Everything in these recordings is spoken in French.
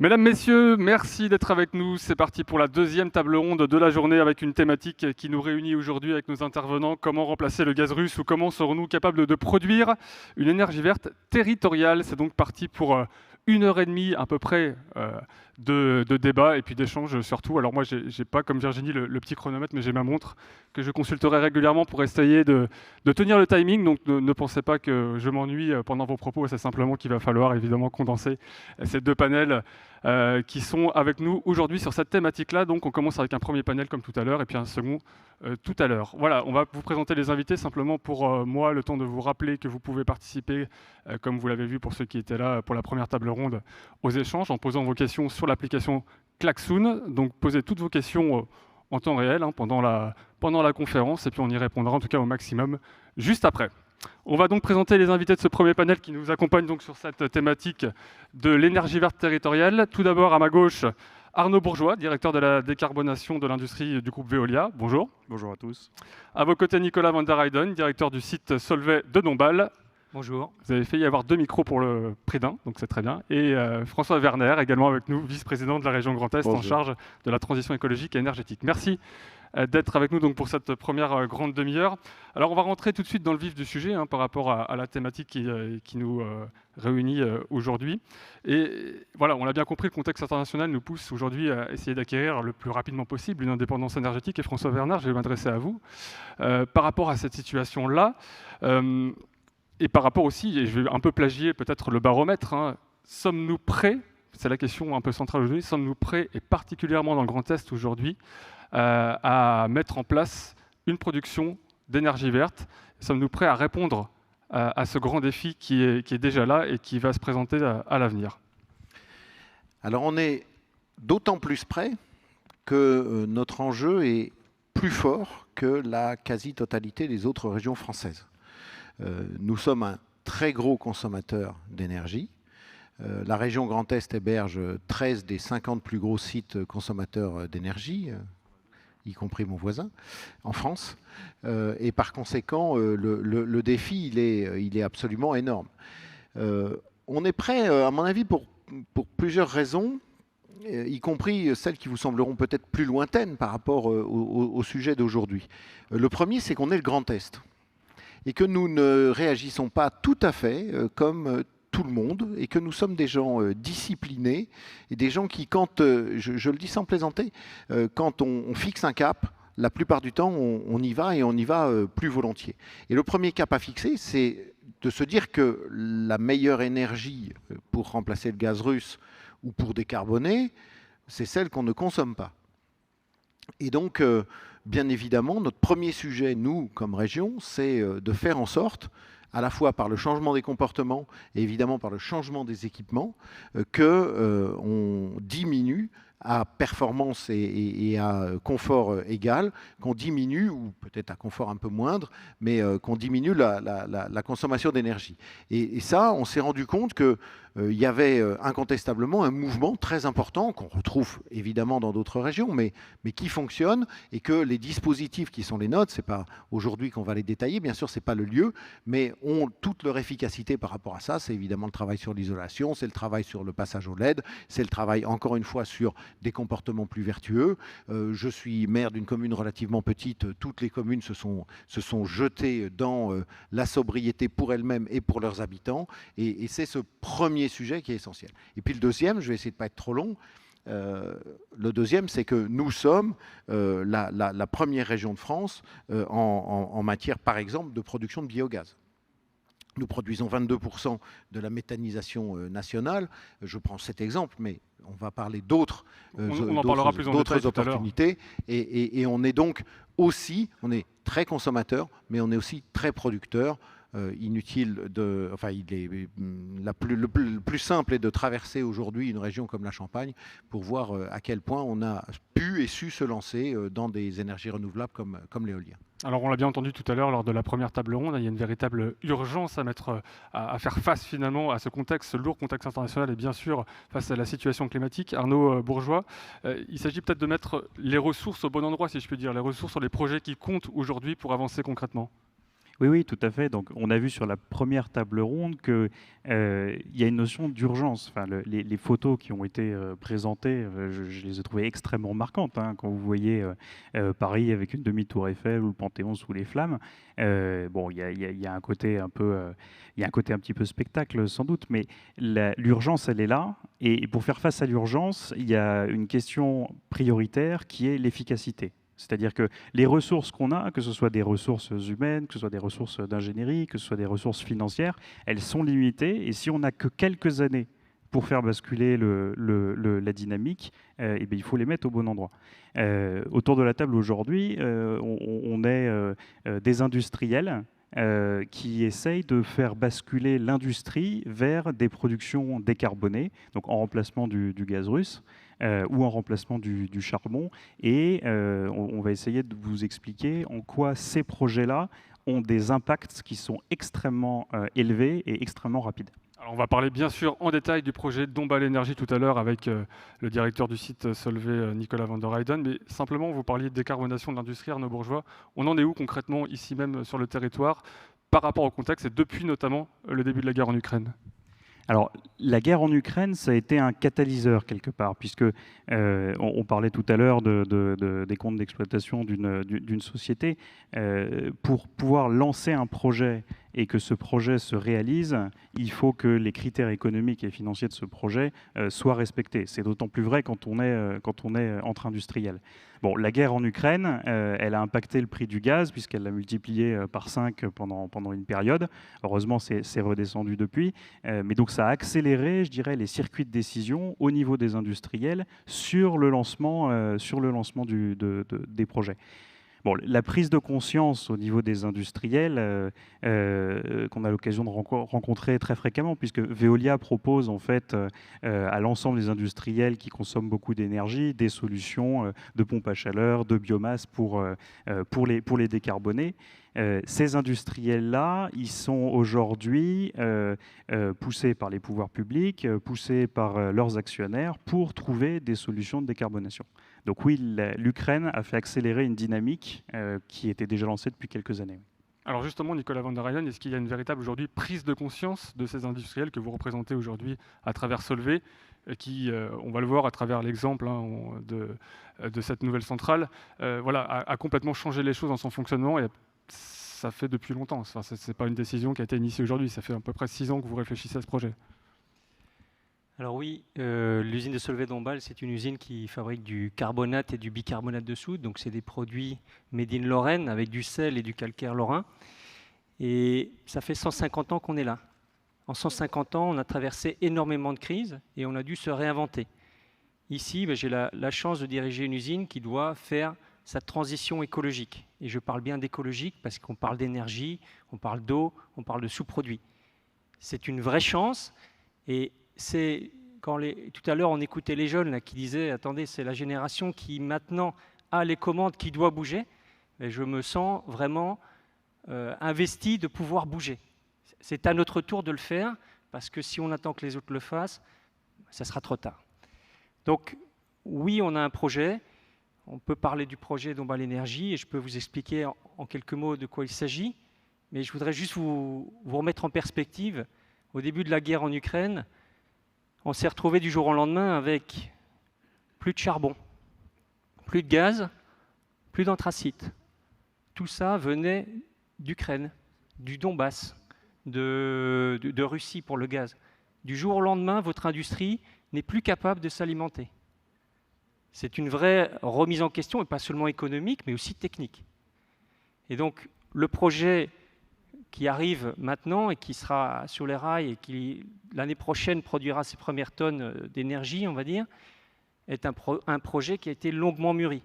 Mesdames, Messieurs, merci d'être avec nous. C'est parti pour la deuxième table ronde de la journée avec une thématique qui nous réunit aujourd'hui avec nos intervenants. Comment remplacer le gaz russe ou comment serons-nous capables de produire une énergie verte territoriale? C'est donc parti pour 1 heure et demie à peu près de débat et puis d'échanges surtout. Alors moi, j'ai pas comme Virginie le petit chronomètre, mais j'ai ma montre que je consulterai régulièrement pour essayer de tenir le timing. Donc ne pensez pas que je m'ennuie pendant vos propos. C'est simplement qu'il va falloir évidemment condenser ces deux panels qui sont avec nous aujourd'hui sur cette thématique-là. Donc on commence avec un premier panel comme tout à l'heure et puis un second tout à l'heure. Voilà, on va vous présenter les invités simplement pour moi, le temps de vous rappeler que vous pouvez participer, comme vous l'avez vu pour ceux qui étaient là pour la première table ronde, aux échanges en posant vos questions sur l'application Klaxoon. Donc posez toutes vos questions en temps réel pendant la conférence et puis on y répondra en tout cas au maximum juste après. On va donc présenter les invités de ce premier panel qui nous accompagnent donc sur cette thématique de l'énergie verte territoriale. Tout d'abord, à ma gauche, Arnaud Bourgeois, directeur de la décarbonation de l'industrie du groupe Veolia. Bonjour. Bonjour à tous. À vos côtés, Nicolas van der Heyden, directeur du site Solvay de Dombasle. Bonjour. Vous avez failli avoir 2 micros pour le prix d'un, donc c'est très bien. Et François Werner, également avec nous, vice-président de la région Grand Est. Bonjour. En charge de la transition écologique et énergétique. Merci d'être avec nous donc pour cette première grande demi-heure. Alors on va rentrer tout de suite dans le vif du sujet par rapport à la thématique qui nous réunit aujourd'hui. Et voilà, on l'a bien compris, le contexte international nous pousse aujourd'hui à essayer d'acquérir le plus rapidement possible une indépendance énergétique. Et François Werner, je vais m'adresser à vous. Par rapport à cette situation-là, et par rapport aussi, et je vais un peu plagier peut-être le baromètre, sommes-nous prêts, c'est la question un peu centrale aujourd'hui, sommes-nous prêts, et particulièrement dans le Grand Est aujourd'hui, à mettre en place une production d'énergie verte? Sommes-nous prêts à répondre à ce grand défi qui est déjà là et qui va se présenter à l'avenir? Alors on est d'autant plus prêts que notre enjeu est plus fort que la quasi-totalité des autres régions françaises. Nous sommes un très gros consommateur d'énergie. La région Grand Est héberge 13 des 50 plus gros sites consommateurs d'énergie, y compris mon voisin, en France. Et par conséquent, le défi, il est absolument énorme. On est prêt, à mon avis, pour plusieurs raisons, y compris celles qui vous sembleront peut-être plus lointaines par rapport au sujet d'aujourd'hui. Le premier, c'est qu'on est le Grand Est et que nous ne réagissons pas tout à fait comme tout le monde, et que nous sommes des gens disciplinés, et des gens qui, quand, je le dis sans plaisanter, quand on fixe un cap, la plupart du temps, on y va, et on y va plus volontiers. Et le premier cap à fixer, c'est de se dire que la meilleure énergie pour remplacer le gaz russe ou pour décarboner, c'est celle qu'on ne consomme pas. Et donc, bien évidemment, notre premier sujet, nous, comme région, c'est de faire en sorte, à la fois par le changement des comportements et évidemment par le changement des équipements, qu'on diminue à performance et à confort égal, qu'on diminue, ou peut-être à confort un peu moindre, mais qu'on diminue la consommation d'énergie. Et ça, on s'est rendu compte que il y avait incontestablement un mouvement très important qu'on retrouve évidemment dans d'autres régions, mais qui fonctionne, et que les dispositifs qui sont les nôtres, c'est pas aujourd'hui qu'on va les détailler, bien sûr c'est pas le lieu, mais ont toute leur efficacité par rapport à ça. C'est évidemment le travail sur l'isolation, c'est le travail sur le passage au LED, c'est le travail encore une fois sur des comportements plus vertueux. Je suis maire d'une commune relativement petite, toutes les communes se sont jetées dans la sobriété pour elles-mêmes et pour leurs habitants, et c'est ce premier sujet qui est essentiel. Et puis le deuxième, je vais essayer de ne pas être trop long, le deuxième, c'est que nous sommes la première région de France en matière, par exemple, de production de biogaz. Nous produisons 22% de la méthanisation nationale. Je prends cet exemple, mais on va parler d'autres opportunités. Et on est donc aussi, on est très consommateur, mais on est aussi très producteur. Inutile de, enfin, le plus simple est de traverser aujourd'hui une région comme la Champagne pour voir à quel point on a pu et su se lancer dans des énergies renouvelables comme l'éolien. Alors on l'a bien entendu tout à l'heure lors de la première table ronde, il y a une véritable urgence à faire face finalement à ce contexte, ce lourd contexte international, et bien sûr face à la situation climatique. Arnaud Bourgeois, il s'agit peut-être de mettre les ressources au bon endroit, si je puis dire, les ressources sur les projets qui comptent aujourd'hui pour avancer concrètement. Oui, oui, tout à fait. Donc, on a vu sur la première table ronde qu'il y a une notion d'urgence. Enfin, les photos qui ont été présentées, je les ai trouvées extrêmement marquantes, hein. Quand vous voyez Paris avec une demi-tour Eiffel ou le Panthéon sous les flammes, bon, il y a un côté un peu, il y a un côté un petit peu spectacle sans doute, mais l'urgence, elle est là. Et pour faire face à l'urgence, il y a une question prioritaire qui est l'efficacité. C'est-à-dire que les ressources qu'on a, que ce soit des ressources humaines, que ce soit des ressources d'ingénierie, que ce soit des ressources financières, elles sont limitées. Et si on n'a que quelques années pour faire basculer la dynamique, eh bien, il faut les mettre au bon endroit. Autour de la table aujourd'hui, on est des industriels qui essayent de faire basculer l'industrie vers des productions décarbonées, donc en remplacement du gaz russe. Ou en remplacement du charbon. Et on va essayer de vous expliquer en quoi ces projets-là ont des impacts qui sont extrêmement élevés et extrêmement rapides. Alors, on va parler bien sûr en détail du projet Dombasle Énergie tout à l'heure avec le directeur du site Solvay, Nicolas van der Heyden. Mais simplement, vous parliez de décarbonation de l'industrie, Arnaud Bourgeois. On en est où concrètement ici même sur le territoire par rapport au contexte et depuis notamment le début de la guerre en Ukraine? Alors, la guerre en Ukraine, ça a été un catalyseur quelque part, puisque on parlait tout à l'heure des comptes d'exploitation d'une société. Pour pouvoir lancer un projet et que ce projet se réalise, il faut que les critères économiques et financiers de ce projet soient respectés. C'est d'autant plus vrai quand on est entre industriels. Bon, la guerre en Ukraine, elle a impacté le prix du gaz puisqu'elle l'a multiplié par 5 pendant une période. Heureusement, c'est redescendu depuis. Mais donc, ça a accéléré, je dirais, les circuits de décision au niveau des industriels sur le lancement des projets. Bon, la prise de conscience au niveau des industriels, qu'on a l'occasion de rencontrer très fréquemment, puisque Veolia propose en fait à l'ensemble des industriels qui consomment beaucoup d'énergie des solutions de pompe à chaleur, de biomasse pour les décarboner. Ces industriels-là, ils sont aujourd'hui poussés par les pouvoirs publics, poussés par leurs actionnaires pour trouver des solutions de décarbonation. Donc oui, l'Ukraine a fait accélérer une dynamique qui était déjà lancée depuis quelques années. Alors justement, Nicolas van der Heyden, est-ce qu'il y a une véritable aujourd'hui prise de conscience de ces industriels que vous représentez aujourd'hui à travers Solvay, qui, on va le voir à travers l'exemple de cette nouvelle centrale, a complètement changé les choses dans son fonctionnement et ça fait depuis longtemps. Enfin, ce n'est pas une décision qui a été initiée aujourd'hui, ça fait à peu près 6 ans que vous réfléchissez à ce projet. Alors oui, l'usine de Solvay-Dombasle, c'est une usine qui fabrique du carbonate et du bicarbonate de soude. Donc c'est des produits made in Lorraine avec du sel et du calcaire lorrain. Et ça fait 150 ans qu'on est là. En 150 ans, on a traversé énormément de crises et on a dû se réinventer. Ici, j'ai la chance de diriger une usine qui doit faire sa transition écologique. Et je parle bien d'écologique parce qu'on parle d'énergie, on parle d'eau, on parle de sous-produits. C'est une vraie chance et c'est quand tout à l'heure on écoutait les jeunes là, qui disaient « Attendez, c'est la génération qui maintenant a les commandes, qui doit bouger ». Et je me sens vraiment investi de pouvoir bouger. C'est à notre tour de le faire parce que si on attend que les autres le fassent, ça sera trop tard. Donc oui, on a un projet. On peut parler du projet Dombasle Énergie et je peux vous expliquer en quelques mots de quoi il s'agit. Mais je voudrais juste vous remettre en perspective. Au début de la guerre en Ukraine, on s'est retrouvé du jour au lendemain avec plus de charbon, plus de gaz, plus d'anthracite. Tout ça venait d'Ukraine, du Donbass, de Russie pour le gaz. Du jour au lendemain, votre industrie n'est plus capable de s'alimenter. C'est une vraie remise en question, et pas seulement économique, mais aussi technique. Et donc, le projet qui arrive maintenant et qui sera sur les rails et qui, l'année prochaine, produira ses premières tonnes d'énergie, on va dire, est un projet qui a été longuement mûri.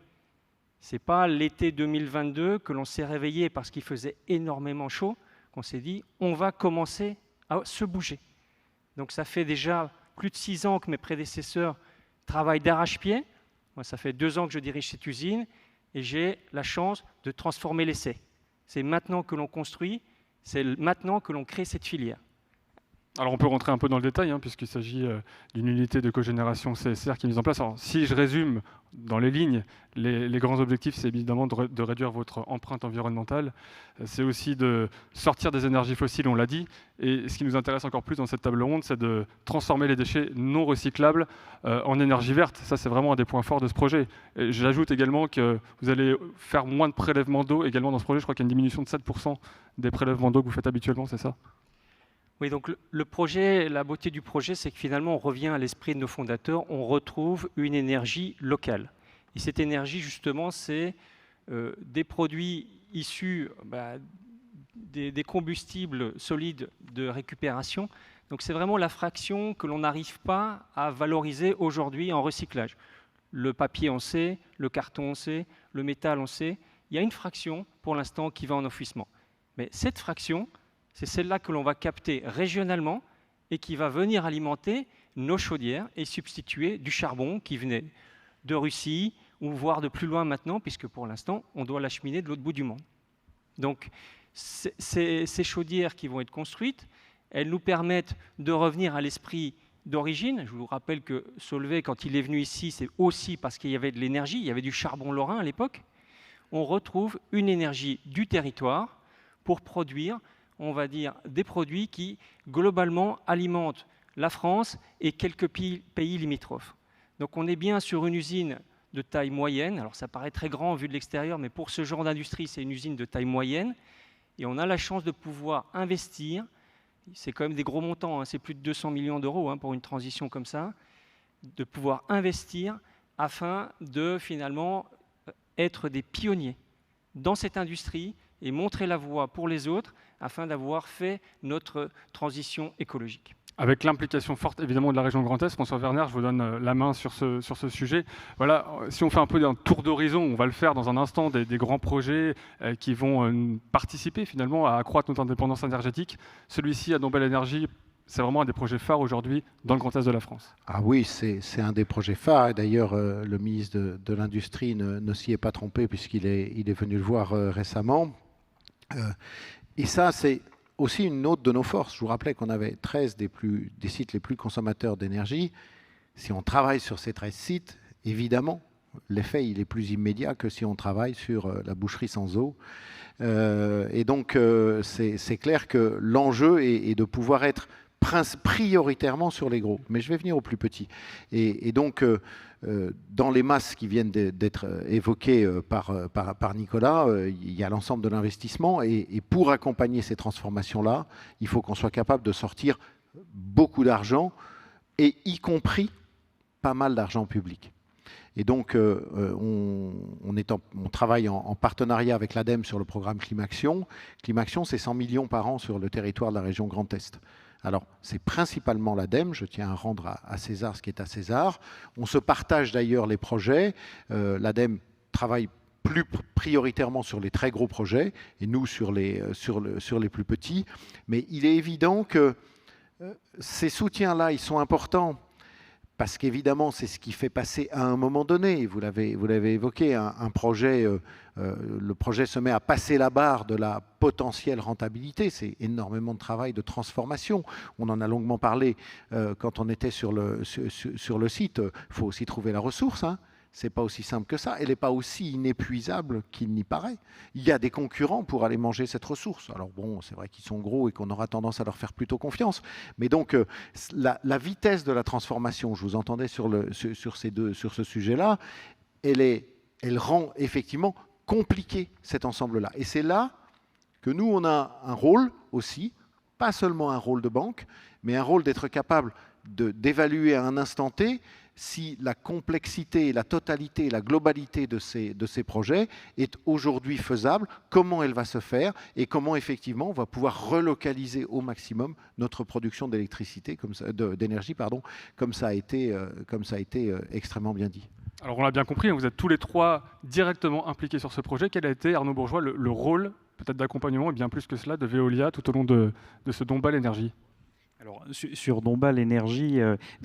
Ce n'est pas l'été 2022 que l'on s'est réveillé parce qu'il faisait énormément chaud, qu'on s'est dit on va commencer à se bouger. Donc ça fait déjà plus de 6 ans que mes prédécesseurs travaillent d'arrache-pied. Moi, ça fait 2 ans que je dirige cette usine et j'ai la chance de transformer l'essai. C'est maintenant que l'on construit, c'est maintenant que l'on crée cette filière. Alors on peut rentrer un peu dans le détail, puisqu'il s'agit d'une unité de cogénération CSR qui est mise en place. Alors, si je résume dans les lignes, les grands objectifs, c'est évidemment de réduire votre empreinte environnementale. C'est aussi de sortir des énergies fossiles, on l'a dit. Et ce qui nous intéresse encore plus dans cette table ronde, c'est de transformer les déchets non recyclables en énergie verte. Ça, c'est vraiment un des points forts de ce projet. Et j'ajoute également que vous allez faire moins de prélèvements d'eau également dans ce projet. Je crois qu'il y a une diminution de 7% des prélèvements d'eau que vous faites habituellement, c'est ça ? Oui, donc le projet, la beauté du projet, c'est que finalement, on revient à l'esprit de nos fondateurs, on retrouve une énergie locale. Et cette énergie, justement, c'est des produits issus des combustibles solides de récupération. Donc c'est vraiment la fraction que l'on n'arrive pas à valoriser aujourd'hui en recyclage. Le papier, on sait, le carton, on sait, le métal, on sait. Il y a une fraction, pour l'instant, qui va en enfouissement. Mais cette fraction, c'est celle-là que l'on va capter régionalement et qui va venir alimenter nos chaudières et substituer du charbon qui venait de Russie ou voire de plus loin maintenant, puisque pour l'instant, on doit l'acheminer de l'autre bout du monde. Donc, ces chaudières qui vont être construites, elles nous permettent de revenir à l'esprit d'origine. Je vous rappelle que Solvay, quand il est venu ici, c'est aussi parce qu'il y avait de l'énergie, il y avait du charbon lorrain à l'époque. On retrouve une énergie du territoire pour produire, on va dire, des produits qui, globalement, alimentent la France et quelques pays limitrophes. Donc on est bien sur une usine de taille moyenne. Alors ça paraît très grand vu de l'extérieur, mais pour ce genre d'industrie, c'est une usine de taille moyenne. Et on a la chance de pouvoir investir. C'est quand même des gros montants, c'est plus de 200 millions d'euros pour une transition comme ça, de pouvoir investir afin de finalement être des pionniers dans cette industrie et montrer la voie pour les autres afin d'avoir fait notre transition écologique. Avec l'implication forte évidemment de la région Grand Est, François Werner, je vous donne la main sur ce sujet. Voilà, si on fait un peu un tour d'horizon, on va le faire dans un instant, des grands projets qui vont participer finalement à accroître notre indépendance énergétique. Celui-ci, à Dombasle Énergie, c'est vraiment un des projets phares aujourd'hui dans le Grand Est de la France. Ah oui, c'est un des projets phares. D'ailleurs, le ministre de l'Industrie ne s'y est pas trompé puisqu'il est venu le voir récemment. Et ça, c'est aussi une autre de nos forces. Je vous rappelais qu'on avait 13 des sites les plus consommateurs d'énergie. Si on travaille sur ces 13 sites, évidemment, l'effet il est plus immédiat que si on travaille sur la boucherie sans eau. Et donc, c'est clair que l'enjeu est de pouvoir être prioritairement sur les gros. Mais je vais venir aux plus petits. Et donc, dans les masses qui viennent d'être évoquées par Nicolas, il y a l'ensemble de l'investissement. Et pour accompagner ces transformations-là, il faut qu'on soit capable de sortir beaucoup d'argent, et y compris pas mal d'argent public. Et donc, on travaille en partenariat avec l'ADEME sur le programme Climaction. Climaction, c'est 100 millions par an sur le territoire de la région Grand Est. Alors, c'est principalement l'ADEME, je tiens à rendre à César ce qui est à César. On se partage d'ailleurs les projets. L'ADEME travaille plus prioritairement sur les très gros projets, et nous sur les plus petits. Mais il est évident que ces soutiens-là, ils sont importants, parce qu'évidemment, c'est ce qui fait passer à un moment donné, vous l'avez évoqué, un projet, le projet se met à passer la barre de la potentielle rentabilité. C'est énormément de travail de transformation. On en a longuement parlé quand on était sur le site. Il faut aussi trouver la ressource. Ce n'est pas aussi simple que ça. Elle n'est pas aussi inépuisable qu'il n'y paraît. Il y a des concurrents pour aller manger cette ressource. Alors bon, c'est vrai qu'ils sont gros et qu'on aura tendance à leur faire plutôt confiance. Mais donc, la vitesse de la transformation, je vous entendais sur ce sujet-là, elle rend effectivement compliqué cet ensemble-là. Et c'est là que nous, on a un rôle aussi, pas seulement un rôle de banque, mais un rôle d'être capable d'évaluer à un instant T si la complexité, la totalité, la globalité de ces projets est aujourd'hui faisable, comment elle va se faire et comment effectivement on va pouvoir relocaliser au maximum notre production d'électricité, d'énergie, comme ça a été extrêmement bien dit. Alors on l'a bien compris, vous êtes tous les trois directement impliqués sur ce projet. Quel a été, Arnaud Bourgeois, le rôle peut-être d'accompagnement et bien plus que cela de Veolia tout au long de ce Dombasle Énergie ? Alors, sur Dombasle Énergie,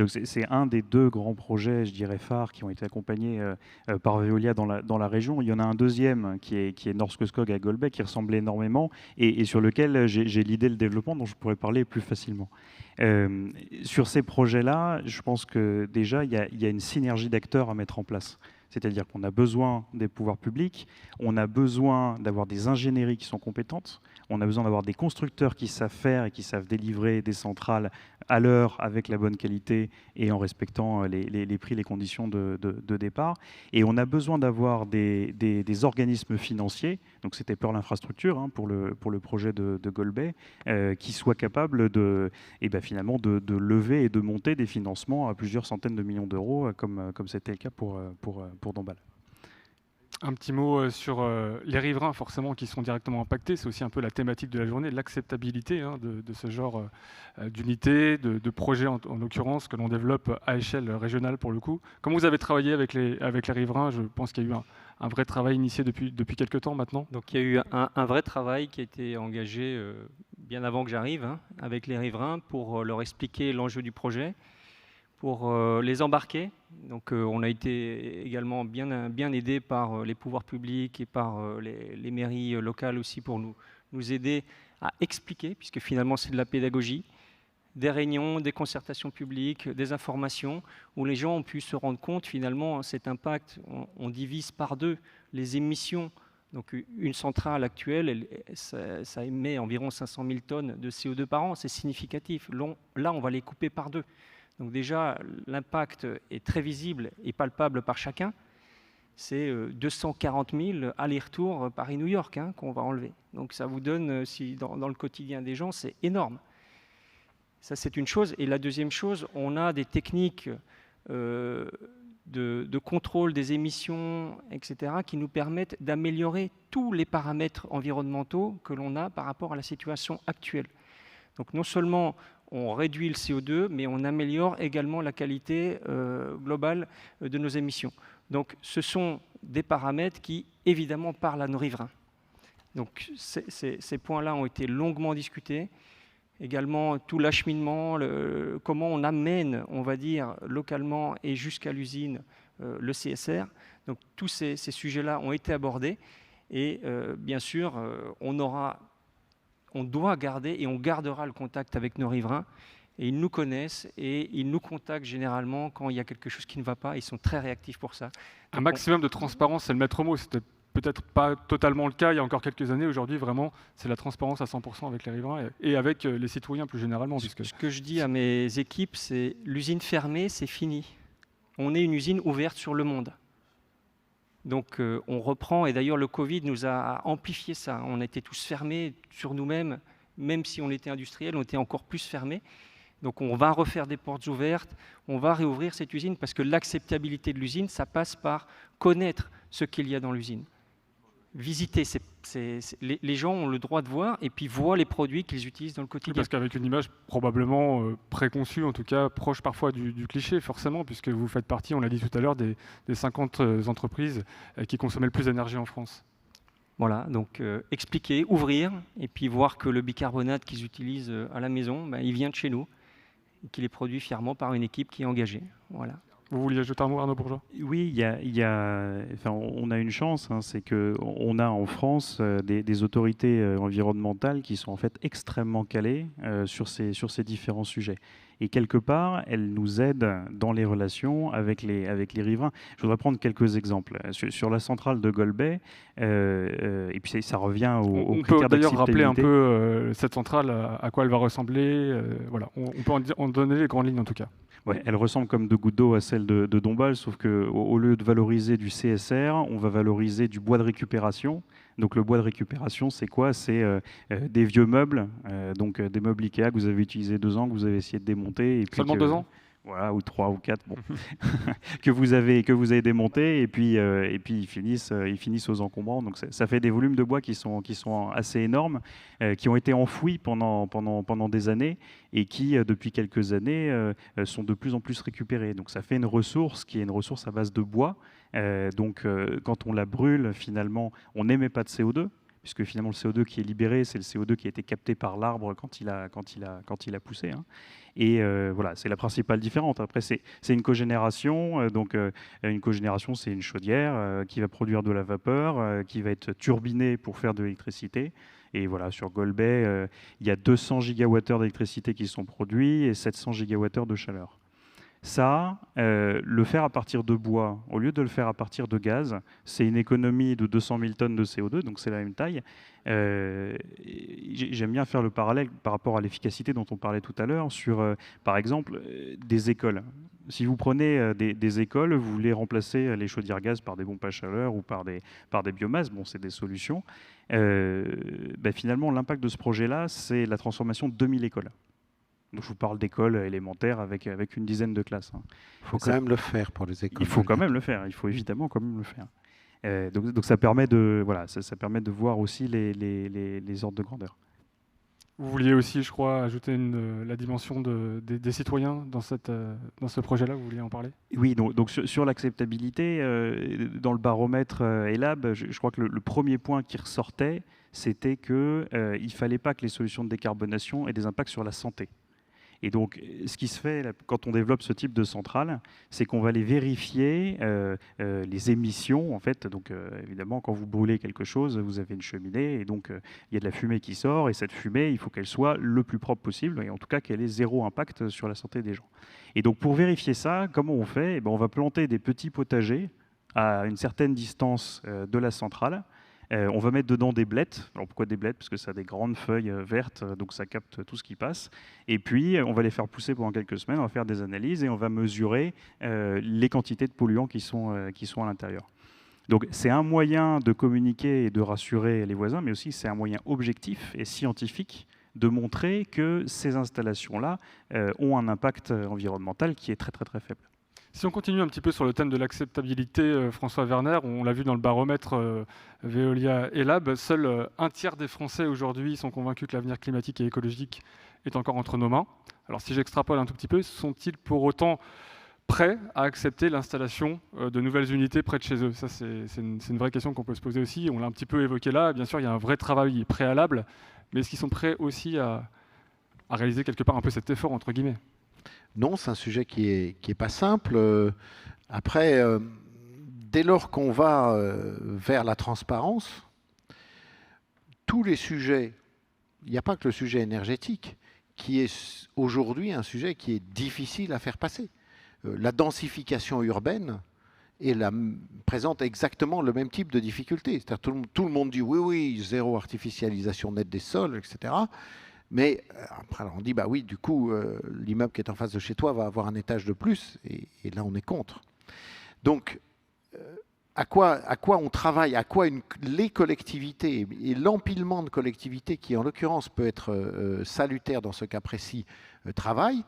c'est un des 2 grands projets, je dirais, phares qui ont été accompagnés par Veolia dans la région. Il y en a un deuxième qui est Norske Skog à Golbey, qui ressemble énormément et sur lequel j'ai l'idée le développement dont je pourrais parler plus facilement. Sur ces projets-là, je pense que déjà, il y a une synergie d'acteurs à mettre en place. C'est-à-dire qu'on a besoin des pouvoirs publics, on a besoin d'avoir des ingénieries qui sont compétentes, on a besoin d'avoir des constructeurs qui savent faire et qui savent délivrer des centrales à l'heure avec la bonne qualité et en respectant les prix, les conditions de départ. Et on a besoin d'avoir des organismes financiers, donc c'était Pearl Infrastructure hein, pour le projet de Golbey, qui soient capables finalement de lever et de monter des financements à plusieurs centaines de millions d'euros, comme c'était le cas pour Dombasle. Un petit mot sur les riverains, forcément, qui sont directement impactés. C'est aussi un peu la thématique de la journée, l'acceptabilité hein, de ce genre d'unité, de projet en l'occurrence, que l'on développe à échelle régionale pour le coup. Comment vous avez travaillé avec les riverains? Je pense qu'il y a eu un vrai travail initié depuis quelques temps maintenant. Donc il y a eu un vrai travail qui a été engagé bien avant que j'arrive hein, avec les riverains pour leur expliquer l'enjeu du projet, pour les embarquer. Donc on a été également bien aidé par les pouvoirs publics et par les mairies locales aussi pour nous aider à expliquer, puisque finalement c'est de la pédagogie, des réunions, des concertations publiques, des informations, où les gens ont pu se rendre compte finalement cet impact. On divise par 2 les émissions. Donc une centrale actuelle, ça émet environ 500 000 tonnes de CO2 par an, c'est significatif. Là, on va les couper par 2. Donc déjà, l'impact est très visible et palpable par chacun. C'est 240 000 allers-retours Paris-New York hein, qu'on va enlever. Donc ça vous donne, si dans le quotidien des gens, c'est énorme. Ça, c'est une chose. Et la deuxième chose, on a des techniques de contrôle des émissions, etc., qui nous permettent d'améliorer tous les paramètres environnementaux que l'on a par rapport à la situation actuelle. Donc non seulement on réduit le CO2, mais on améliore également la qualité globale de nos émissions. Donc ce sont des paramètres qui, évidemment, parlent à nos riverains. Donc ces points-là ont été longuement discutés. Également tout l'acheminement, comment on amène, on va dire, localement et jusqu'à l'usine le CSR. Donc tous ces sujets-là ont été abordés. Et bien sûr, on doit garder et on gardera le contact avec nos riverains. Et ils nous connaissent et ils nous contactent généralement quand il y a quelque chose qui ne va pas. Ils sont très réactifs pour ça. Un maximum de transparence, c'est le maître mot. C'était peut-être pas totalement le cas il y a encore quelques années. Aujourd'hui, vraiment, c'est la transparence à 100% avec les riverains et avec les citoyens plus généralement. Ce que je dis à mes équipes, c'est l'usine fermée, c'est fini. On est une usine ouverte sur le monde. Donc on reprend, et d'ailleurs le Covid nous a amplifié ça. On était tous fermés sur nous-mêmes, même si on était industriel, on était encore plus fermés. Donc on va refaire des portes ouvertes, on va réouvrir cette usine parce que l'acceptabilité de l'usine, ça passe par connaître ce qu'il y a dans l'usine. Visiter, les gens ont le droit de voir et puis voient les produits qu'ils utilisent dans le quotidien. Parce qu'avec une image probablement préconçue, en tout cas proche parfois du cliché, forcément, puisque vous faites partie, on l'a dit tout à l'heure, des 50 entreprises qui consommaient le plus d'énergie en France. Voilà, donc expliquer, ouvrir, et puis voir que le bicarbonate qu'ils utilisent à la maison, il vient de chez nous, et qu'il est produit fièrement par une équipe qui est engagée. Voilà. Vous vouliez ajouter un mot, Arnaud Bourgeois? Oui, on a une chance, hein, c'est qu'on a en France des autorités environnementales qui sont en fait extrêmement calées sur ces différents sujets. Et quelque part, elles nous aident dans les relations avec les riverains. Je voudrais prendre quelques exemples. Sur la centrale de Golbey, et puis ça revient aux critères d'acceptabilité. On peut d'ailleurs rappeler un peu cette centrale, à quoi elle va ressembler. Voilà. On peut en donner les grandes lignes en tout cas. Ouais, elle ressemble comme 2 gouttes d'eau à celle de Dombasle, sauf qu'au lieu de valoriser du CSR, on va valoriser du bois de récupération. Donc le bois de récupération, c'est quoi? C'est des vieux meubles, donc des meubles Ikea que vous avez utilisés 2 ans, que vous avez essayé de démonter. Et puis Seulement 2 ans? Voilà, ou 3 ou 4, bon. que vous avez démonté, et puis ils finissent aux encombrants. Donc ça fait des volumes de bois qui sont assez énormes, qui ont été enfouis pendant des années, et qui, depuis quelques années, sont de plus en plus récupérés. Donc ça fait une ressource qui est une ressource à base de bois. Donc quand on la brûle, finalement, on n'émet pas de CO2, puisque finalement le CO2 qui est libéré, c'est le CO2 qui a été capté par l'arbre quand il a poussé. Hein. Et voilà, c'est la principale différence. Après, c'est une cogénération. Une cogénération, c'est une chaudière qui va produire de la vapeur, qui va être turbinée pour faire de l'électricité. Et voilà, sur Golbey, il y a 200 gigawattheures d'électricité qui sont produits et 700 gigawattheures de chaleur. Ça, le faire à partir de bois, au lieu de le faire à partir de gaz, c'est une économie de 200 000 tonnes de CO2, donc c'est la même taille. J'aime bien faire le parallèle par rapport à l'efficacité dont on parlait tout à l'heure sur, par exemple, des écoles. Si vous prenez des écoles, vous voulez remplacer les chaudières gaz par des pompes à chaleur ou par des biomasses, bon, c'est des solutions. Finalement, l'impact de ce projet-là, c'est la transformation de 2000 écoles. Donc, je vous parle d'écoles élémentaires avec une dizaine de classes. Hein. Il faut quand même le faire pour les écoles. Il faut quand même le faire. Il faut évidemment quand même le faire. Donc ça permet de ça permet de voir aussi les ordres de grandeur. Vous vouliez aussi, je crois, ajouter la dimension des citoyens dans ce projet-là. Vous vouliez en parler? Oui, donc sur l'acceptabilité, dans le baromètre ELAB, je crois que le premier point qui ressortait, c'était qu'il ne fallait pas que les solutions de décarbonation aient des impacts sur la santé. Et donc, ce qui se fait quand on développe ce type de centrale, c'est qu'on va aller vérifier les émissions. En fait, donc évidemment, quand vous brûlez quelque chose, vous avez une cheminée et donc il y a de la fumée qui sort. Et cette fumée, il faut qu'elle soit le plus propre possible et en tout cas qu'elle ait zéro impact sur la santé des gens. Et donc, pour vérifier ça, comment on fait? On va planter des petits potagers à une certaine distance de la centrale. On va mettre dedans des blettes. Alors pourquoi des blettes? Parce que ça a des grandes feuilles vertes, donc ça capte tout ce qui passe. Et puis, on va les faire pousser pendant quelques semaines, on va faire des analyses et on va mesurer les quantités de polluants qui sont à l'intérieur. Donc c'est un moyen de communiquer et de rassurer les voisins, mais aussi c'est un moyen objectif et scientifique de montrer que ces installations-là ont un impact environnemental qui est très très très faible. Si on continue un petit peu sur le thème de l'acceptabilité, François Werner, on l'a vu dans le baromètre Veolia ELAB, seul un tiers des Français aujourd'hui sont convaincus que l'avenir climatique et écologique est encore entre nos mains. Alors si j'extrapole un tout petit peu, sont-ils pour autant prêts à accepter l'installation de nouvelles unités près de chez eux? Ça, c'est une vraie question qu'on peut se poser aussi. On l'a un petit peu évoqué là. Bien sûr, il y a un vrai travail préalable, mais est-ce qu'ils sont prêts aussi à réaliser quelque part un peu cet effort, entre guillemets? Non, c'est un sujet qui est pas simple. Après, dès lors qu'on va vers la transparence, tous les sujets, il n'y a pas que le sujet énergétique, qui est aujourd'hui un sujet qui est difficile à faire passer. La densification urbaine présente exactement le même type de difficulté. C'est-à-dire tout le monde dit oui, zéro artificialisation nette des sols, etc. Mais après, on dit, bah oui, du coup, l'immeuble qui est en face de chez toi va avoir un étage de plus, et là, on est contre. Donc, à quoi on travaille, les collectivités et l'empilement de collectivités, qui en l'occurrence peut être salutaire dans ce cas précis, travaillent,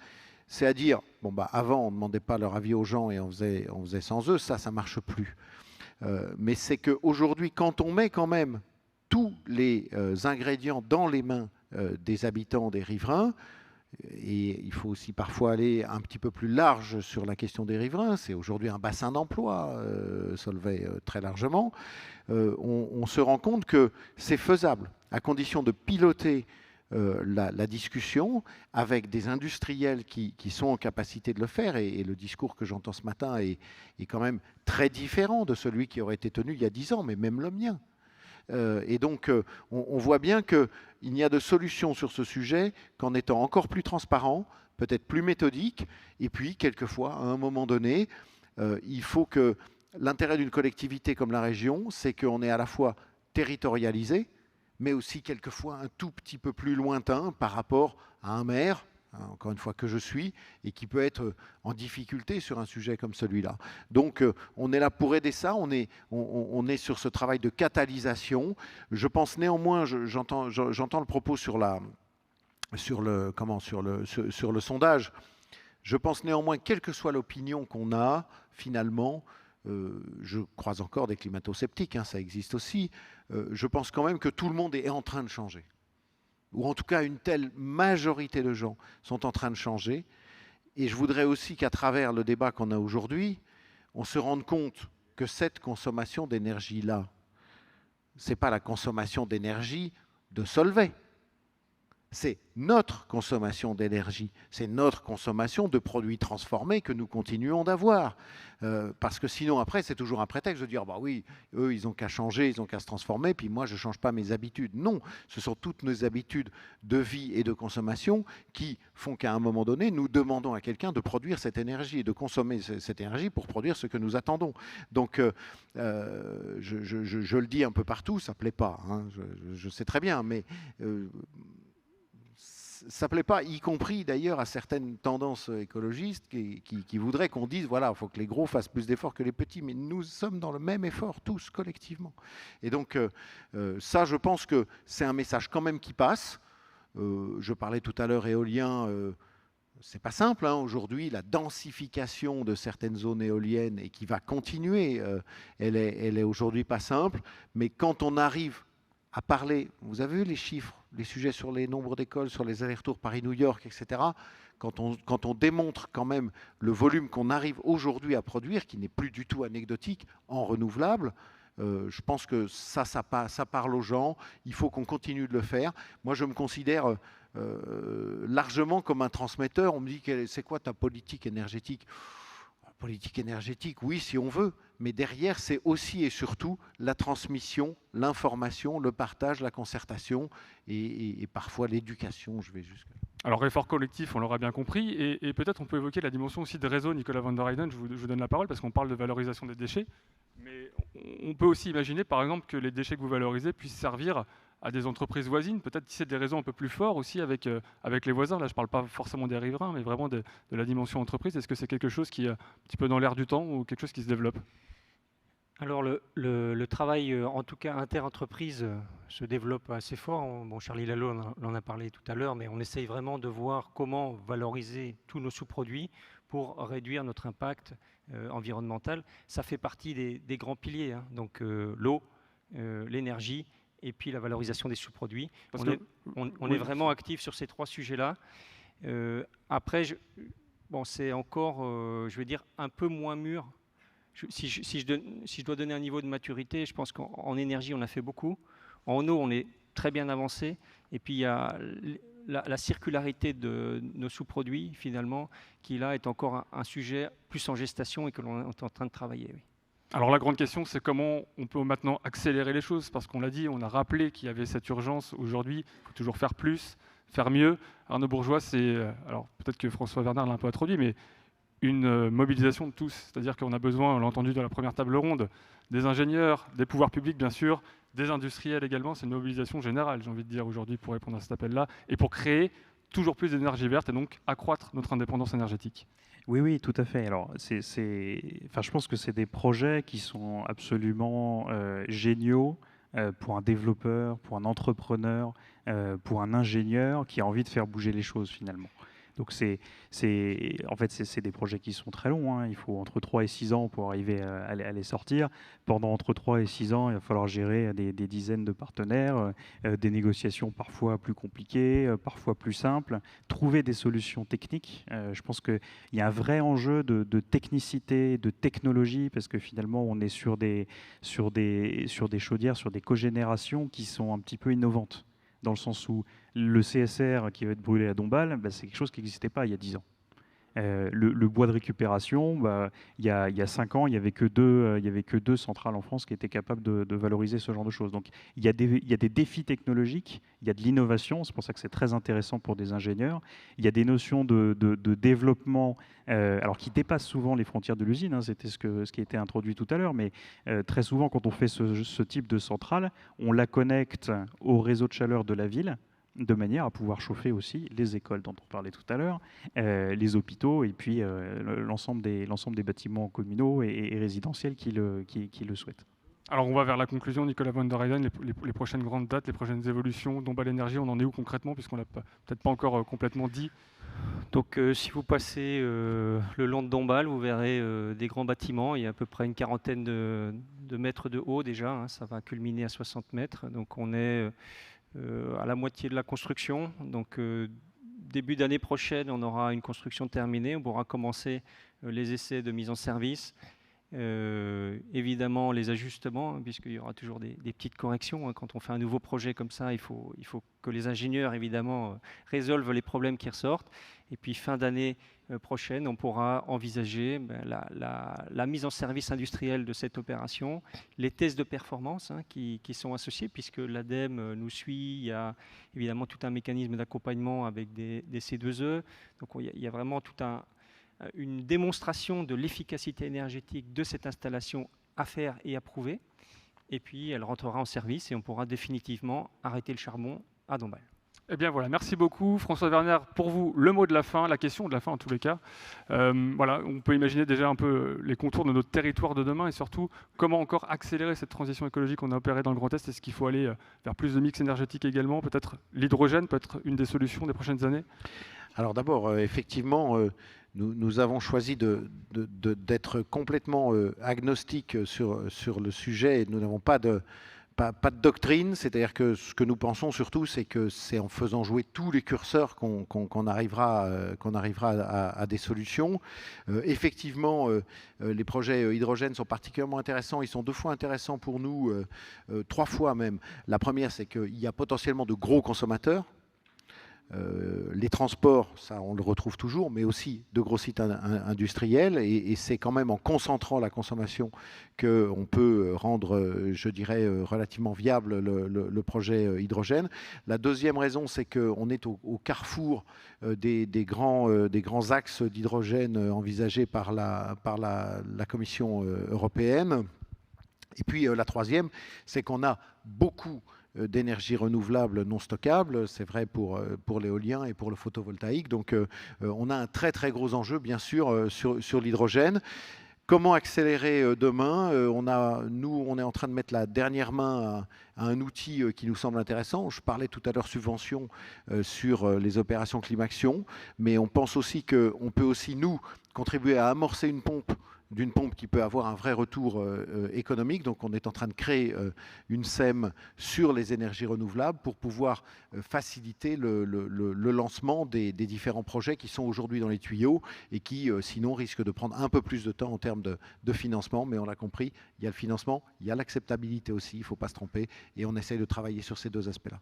c'est à dire, bon, bah, avant, on ne demandait pas leur avis aux gens et on faisait sans eux, ça ne marche plus. Mais c'est qu'aujourd'hui, quand on met quand même tous les ingrédients dans les mains des habitants, des riverains, et il faut aussi parfois aller un petit peu plus large sur la question des riverains, c'est aujourd'hui un bassin d'emploi, Solvay très largement, on se rend compte que c'est faisable, à condition de piloter la discussion avec des industriels qui sont en capacité de le faire, et le discours que j'entends ce matin est quand même très différent de celui qui aurait été tenu il y a 10 ans, mais même le mien. Et donc, on voit bien qu'il n'y a de solution sur ce sujet qu'en étant encore plus transparent, peut-être plus méthodique, et puis, quelquefois, à un moment donné, il faut que l'intérêt d'une collectivité comme la région, c'est qu'on est à la fois territorialisé, mais aussi quelquefois un tout petit peu plus lointain par rapport à un maire, encore une fois que je suis, et qui peut être en difficulté sur un sujet comme celui-là. Donc on est là pour aider ça, on est sur ce travail de catalysation. Je pense néanmoins, j'entends le propos sur le sondage, je pense néanmoins, quelle que soit l'opinion qu'on a, finalement, je croise encore des climato-sceptiques, ça existe aussi, je pense quand même que tout le monde est en train de changer. Ou en tout cas une telle majorité de gens sont en train de changer. Et je voudrais aussi qu'à travers le débat qu'on a aujourd'hui, on se rende compte que cette consommation d'énergie-là, ce n'est pas la consommation d'énergie de Solvay. C'est notre consommation d'énergie, c'est notre consommation de produits transformés que nous continuons d'avoir. Parce que sinon, après, c'est toujours un prétexte de dire, bah oui, eux, ils n'ont qu'à changer, ils n'ont qu'à se transformer, puis moi, je ne change pas mes habitudes. Non, ce sont toutes nos habitudes de vie et de consommation qui font qu'à un moment donné, nous demandons à quelqu'un de produire cette énergie et de consommer cette énergie pour produire ce que nous attendons. Donc, je le dis un peu partout, ça ne plaît pas, hein, je sais très bien, mais... ça ne plaît pas, y compris d'ailleurs à certaines tendances écologistes qui voudraient qu'on dise, voilà, il faut que les gros fassent plus d'efforts que les petits, mais nous sommes dans le même effort, tous, collectivement. Et donc, ça, je pense que c'est un message quand même qui passe. Je parlais tout à l'heure éolien, c'est pas simple, hein. Aujourd'hui, la densification de certaines zones éoliennes, et qui va continuer, elle est aujourd'hui pas simple, mais quand on arrive à parler, vous avez vu les chiffres, les sujets sur les nombres d'écoles, sur les allers-retours Paris-New York, etc. Quand on démontre quand même le volume qu'on arrive aujourd'hui à produire, qui n'est plus du tout anecdotique, en renouvelable, je pense que ça parle aux gens. Il faut qu'on continue de le faire. Moi, je me considère largement comme un transmetteur. On me dit, c'est quoi ta politique énergétique ? Politique énergétique, oui, si on veut, mais derrière, c'est aussi et surtout la transmission, l'information, le partage, la concertation et parfois l'éducation. Je vais jusqu'à... Alors, effort collectif, on l'aura bien compris, et peut-être on peut évoquer la dimension aussi de réseau. Nicolas van der Heyden, je vous donne la parole parce qu'on parle de valorisation des déchets, mais on peut aussi imaginer, par exemple, que les déchets que vous valorisez puissent servir à des entreprises voisines, peut-être tisser des réseaux un peu plus forts aussi avec les voisins. Là, je ne parle pas forcément des riverains, mais vraiment de la dimension entreprise. Est-ce que c'est quelque chose qui est un petit peu dans l'air du temps ou quelque chose qui se développe ? Alors le travail, en tout cas inter-entreprise, se développe assez fort. Bon, Charlie Lalo en a parlé tout à l'heure, mais on essaye vraiment de voir comment valoriser tous nos sous-produits pour réduire notre impact environnemental. Ça fait partie des grands piliers, hein. Donc l'eau, l'énergie, et puis la valorisation des sous-produits. On est vraiment actif sur ces trois sujets-là. Après, c'est encore, je vais dire, un peu moins mûr. Si je dois donner un niveau de maturité, je pense qu'en énergie, on a fait beaucoup. En eau, on est très bien avancé. Et puis, il y a la circularité de nos sous-produits, finalement, qui là est encore un sujet plus en gestation et que l'on est en train de travailler. Oui. Alors la grande question, c'est comment on peut maintenant accélérer les choses, parce qu'on l'a dit, on a rappelé qu'il y avait cette urgence aujourd'hui, il faut toujours faire plus, faire mieux. Arnaud Bourgeois, c'est, alors peut-être que François Bernard l'a un peu introduit, mais une mobilisation de tous, c'est-à-dire qu'on a besoin, on l'a entendu dans la première table ronde, des ingénieurs, des pouvoirs publics bien sûr, des industriels également, c'est une mobilisation générale, j'ai envie de dire aujourd'hui, pour répondre à cet appel-là, et pour créer toujours plus d'énergie verte et donc accroître notre indépendance énergétique. Oui, tout à fait. Alors, je pense que c'est des projets qui sont absolument géniaux pour un développeur, pour un entrepreneur, pour un ingénieur qui a envie de faire bouger les choses finalement. Donc c'est des projets qui sont très longs, hein. Il faut entre 3 et 6 ans pour arriver à les sortir. Pendant entre 3 et 6 ans, il va falloir gérer des dizaines de partenaires, des négociations parfois plus compliquées, parfois plus simples, trouver des solutions techniques. Je pense qu'il y a un vrai enjeu de technicité, de technologie, parce que finalement on est sur des chaudières, sur des cogénérations qui sont un petit peu innovantes, dans le sens où le CSR qui va être brûlé à Dombasle, c'est quelque chose qui n'existait pas il y a 10 ans. Le bois de récupération, il y a 5 ans, il n'y avait que deux centrales en France qui étaient capables de valoriser ce genre de choses. Donc il y a des défis technologiques, il y a de l'innovation, c'est pour ça que c'est très intéressant pour des ingénieurs. Il y a des notions de développement alors qui dépassent souvent les frontières de l'usine, hein, c'était ce qui a été introduit tout à l'heure, mais très souvent quand on fait ce type de centrale, on la connecte au réseau de chaleur de la ville, de manière à pouvoir chauffer aussi les écoles dont on parlait tout à l'heure, les hôpitaux et puis l'ensemble des bâtiments communaux et résidentiels qui le souhaitent. Alors on va vers la conclusion, Nicolas van der Heyden, les prochaines grandes dates, les prochaines évolutions, Dombasle Énergie, on en est où concrètement, puisqu'on ne l'a peut-être pas encore complètement dit. Donc si vous passez le long de Dombasle, vous verrez des grands bâtiments, il y a à peu près une quarantaine de mètres de haut déjà, hein, ça va culminer à 60 mètres, donc on est à la moitié de la construction. Donc début d'année prochaine, on aura une construction terminée, on pourra commencer les essais de mise en service. Évidemment, les ajustements, hein, puisqu'il y aura toujours des petites corrections. Hein. Quand on fait un nouveau projet comme ça, il faut que les ingénieurs, évidemment, résolvent les problèmes qui ressortent. Et puis, fin d'année prochaine, on pourra envisager la mise en service industriel de cette opération, les tests de performance hein, qui sont associés, puisque l'ADEME nous suit. Il y a évidemment tout un mécanisme d'accompagnement avec des C2E. Donc, il y a vraiment une démonstration de l'efficacité énergétique de cette installation à faire et à prouver. Et puis, elle rentrera en service et on pourra définitivement arrêter le charbon à Dombasle. Eh bien voilà, merci beaucoup François Werner. Pour vous, le mot de la fin, la question de la fin en tous les cas. Voilà, on peut imaginer déjà un peu les contours de notre territoire de demain et surtout comment encore accélérer cette transition écologique qu'on a opérée dans le Grand Est. Est-ce qu'il faut aller vers plus de mix énergétique également? Peut-être l'hydrogène peut être une des solutions des prochaines années? Alors d'abord, effectivement, nous avons choisi d'être complètement agnostiques sur le sujet et nous n'avons pas de doctrine, c'est-à-dire que ce que nous pensons surtout, c'est que c'est en faisant jouer tous les curseurs qu'on arrivera à des solutions. Effectivement, les projets hydrogène sont particulièrement intéressants. Ils sont 2 fois intéressants pour nous, 3 fois même. La première, c'est qu'il y a potentiellement de gros consommateurs. Les transports, ça on le retrouve toujours, mais aussi de gros sites industriels, et c'est quand même en concentrant la consommation qu'on peut rendre, je dirais, relativement viable le projet hydrogène. La deuxième raison, c'est qu'on est au carrefour des grands axes d'hydrogène envisagés par la Commission européenne. Et puis la troisième, c'est qu'on a beaucoup d'énergie renouvelable non stockable, c'est vrai pour l'éolien et pour le photovoltaïque. Donc on a un très très gros enjeu bien sûr sur l'hydrogène. Comment accélérer demain? Nous, on est en train de mettre la dernière main à un outil qui nous semble intéressant. Je parlais tout à l'heure subventions sur les opérations Climaction, mais on pense aussi qu'on peut aussi, nous, contribuer à amorcer d'une pompe qui peut avoir un vrai retour économique. Donc on est en train de créer une SEM sur les énergies renouvelables pour pouvoir faciliter le lancement des différents projets qui sont aujourd'hui dans les tuyaux et qui sinon risquent de prendre un peu plus de temps en termes de financement. Mais on l'a compris, il y a le financement, il y a l'acceptabilité aussi, il ne faut pas se tromper, et on essaye de travailler sur ces 2 aspects-là.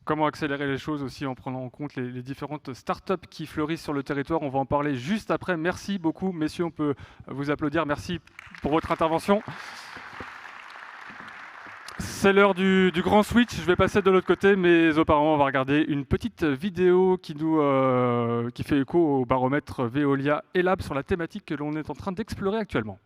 Comment accélérer les choses aussi en prenant en compte les différentes startups qui fleurissent sur le territoire. On va en parler juste après. Merci beaucoup, messieurs. On peut vous applaudir. Merci pour votre intervention. C'est l'heure du grand switch. Je vais passer de l'autre côté, mais auparavant, on va regarder une petite vidéo qui fait écho au baromètre Veolia et Lab sur la thématique que l'on est en train d'explorer actuellement.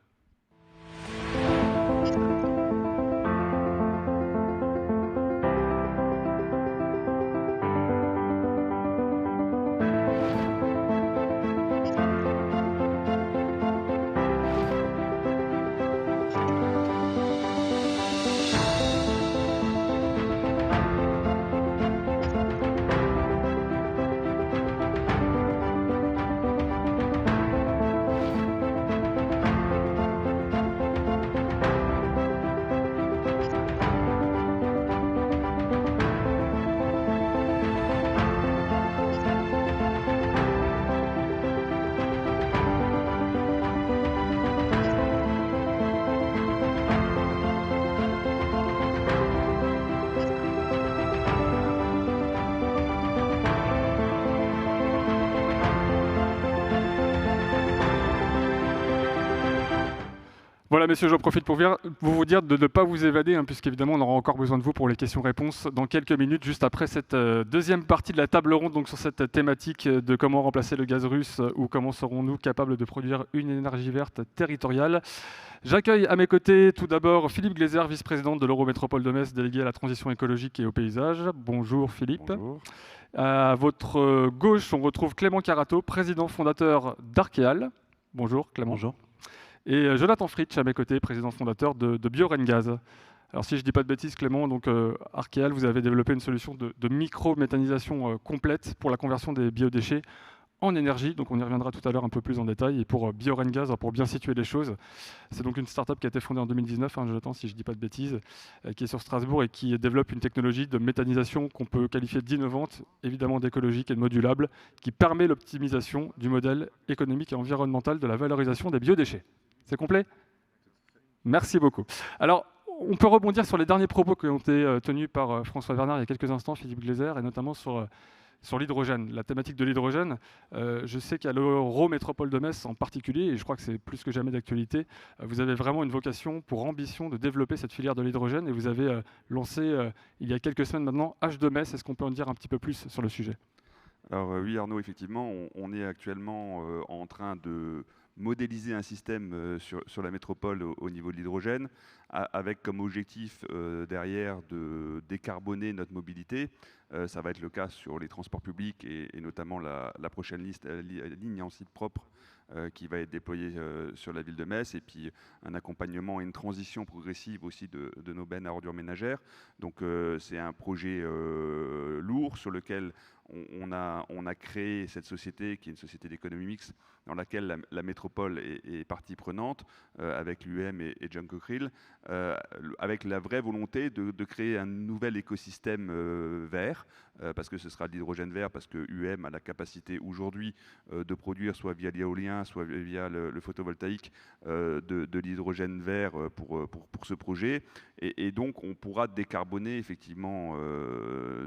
Voilà, messieurs, j'en profite pour vous dire de ne pas vous évader, hein, puisqu'évidemment, on aura encore besoin de vous pour les questions-réponses dans quelques minutes, juste après cette deuxième partie de la table ronde, donc sur cette thématique de comment remplacer le gaz russe ou comment serons-nous capables de produire une énergie verte territoriale. J'accueille à mes côtés tout d'abord Philippe Glaeser, vice-président de l'Eurométropole de Metz, délégué à la transition écologique et au paysage. Bonjour Philippe. Bonjour. À votre gauche, on retrouve Clément Carato, président fondateur d'Arkeal. Bonjour Clément. Bonjour. Et Jonathan Fritsch, à mes côtés, président fondateur de Biorengaz. Alors si je ne dis pas de bêtises, Clément, donc Arkeal, vous avez développé une solution de micro-méthanisation complète pour la conversion des biodéchets en énergie. Donc on y reviendra tout à l'heure un peu plus en détail. Et pour Biorengaz, pour bien situer les choses, c'est donc une start-up qui a été fondée en 2019, Jonathan, si je ne dis pas de bêtises, qui est sur Strasbourg et qui développe une technologie de méthanisation qu'on peut qualifier d'innovante, évidemment d'écologique et de modulable, qui permet l'optimisation du modèle économique et environnemental de la valorisation des biodéchets. C'est complet ? Merci beaucoup. Alors, on peut rebondir sur les derniers propos qui ont été tenus par François Vernard il y a quelques instants, Philippe Glaser, et notamment sur l'hydrogène, la thématique de l'hydrogène. Je sais qu'à l'Eurométropole de Metz en particulier, et je crois que c'est plus que jamais d'actualité, vous avez vraiment une vocation pour ambition de développer cette filière de l'hydrogène, et vous avez lancé il y a quelques semaines maintenant H2Metz. Est-ce qu'on peut en dire un petit peu plus sur le sujet? Alors oui Arnaud, effectivement, on est actuellement en train de modéliser un système sur la métropole au niveau de l'hydrogène, avec comme objectif derrière de décarboner notre mobilité. Ça va être le cas sur les transports publics et notamment la prochaine ligne en site propre qui va être déployée sur la ville de Metz, et puis un accompagnement et une transition progressive aussi de nos bennes à ordures ménagères. Donc c'est un projet lourd sur lequel on a créé cette société qui est une société d'économie mixte dans laquelle la métropole est partie prenante avec l'UM et John Cockerill, avec la vraie volonté de créer un nouvel écosystème vert, parce que ce sera de l'hydrogène vert, parce que UM a la capacité aujourd'hui de produire soit via l'éolien, soit via le photovoltaïque de l'hydrogène vert pour ce projet. Et donc on pourra décarboner effectivement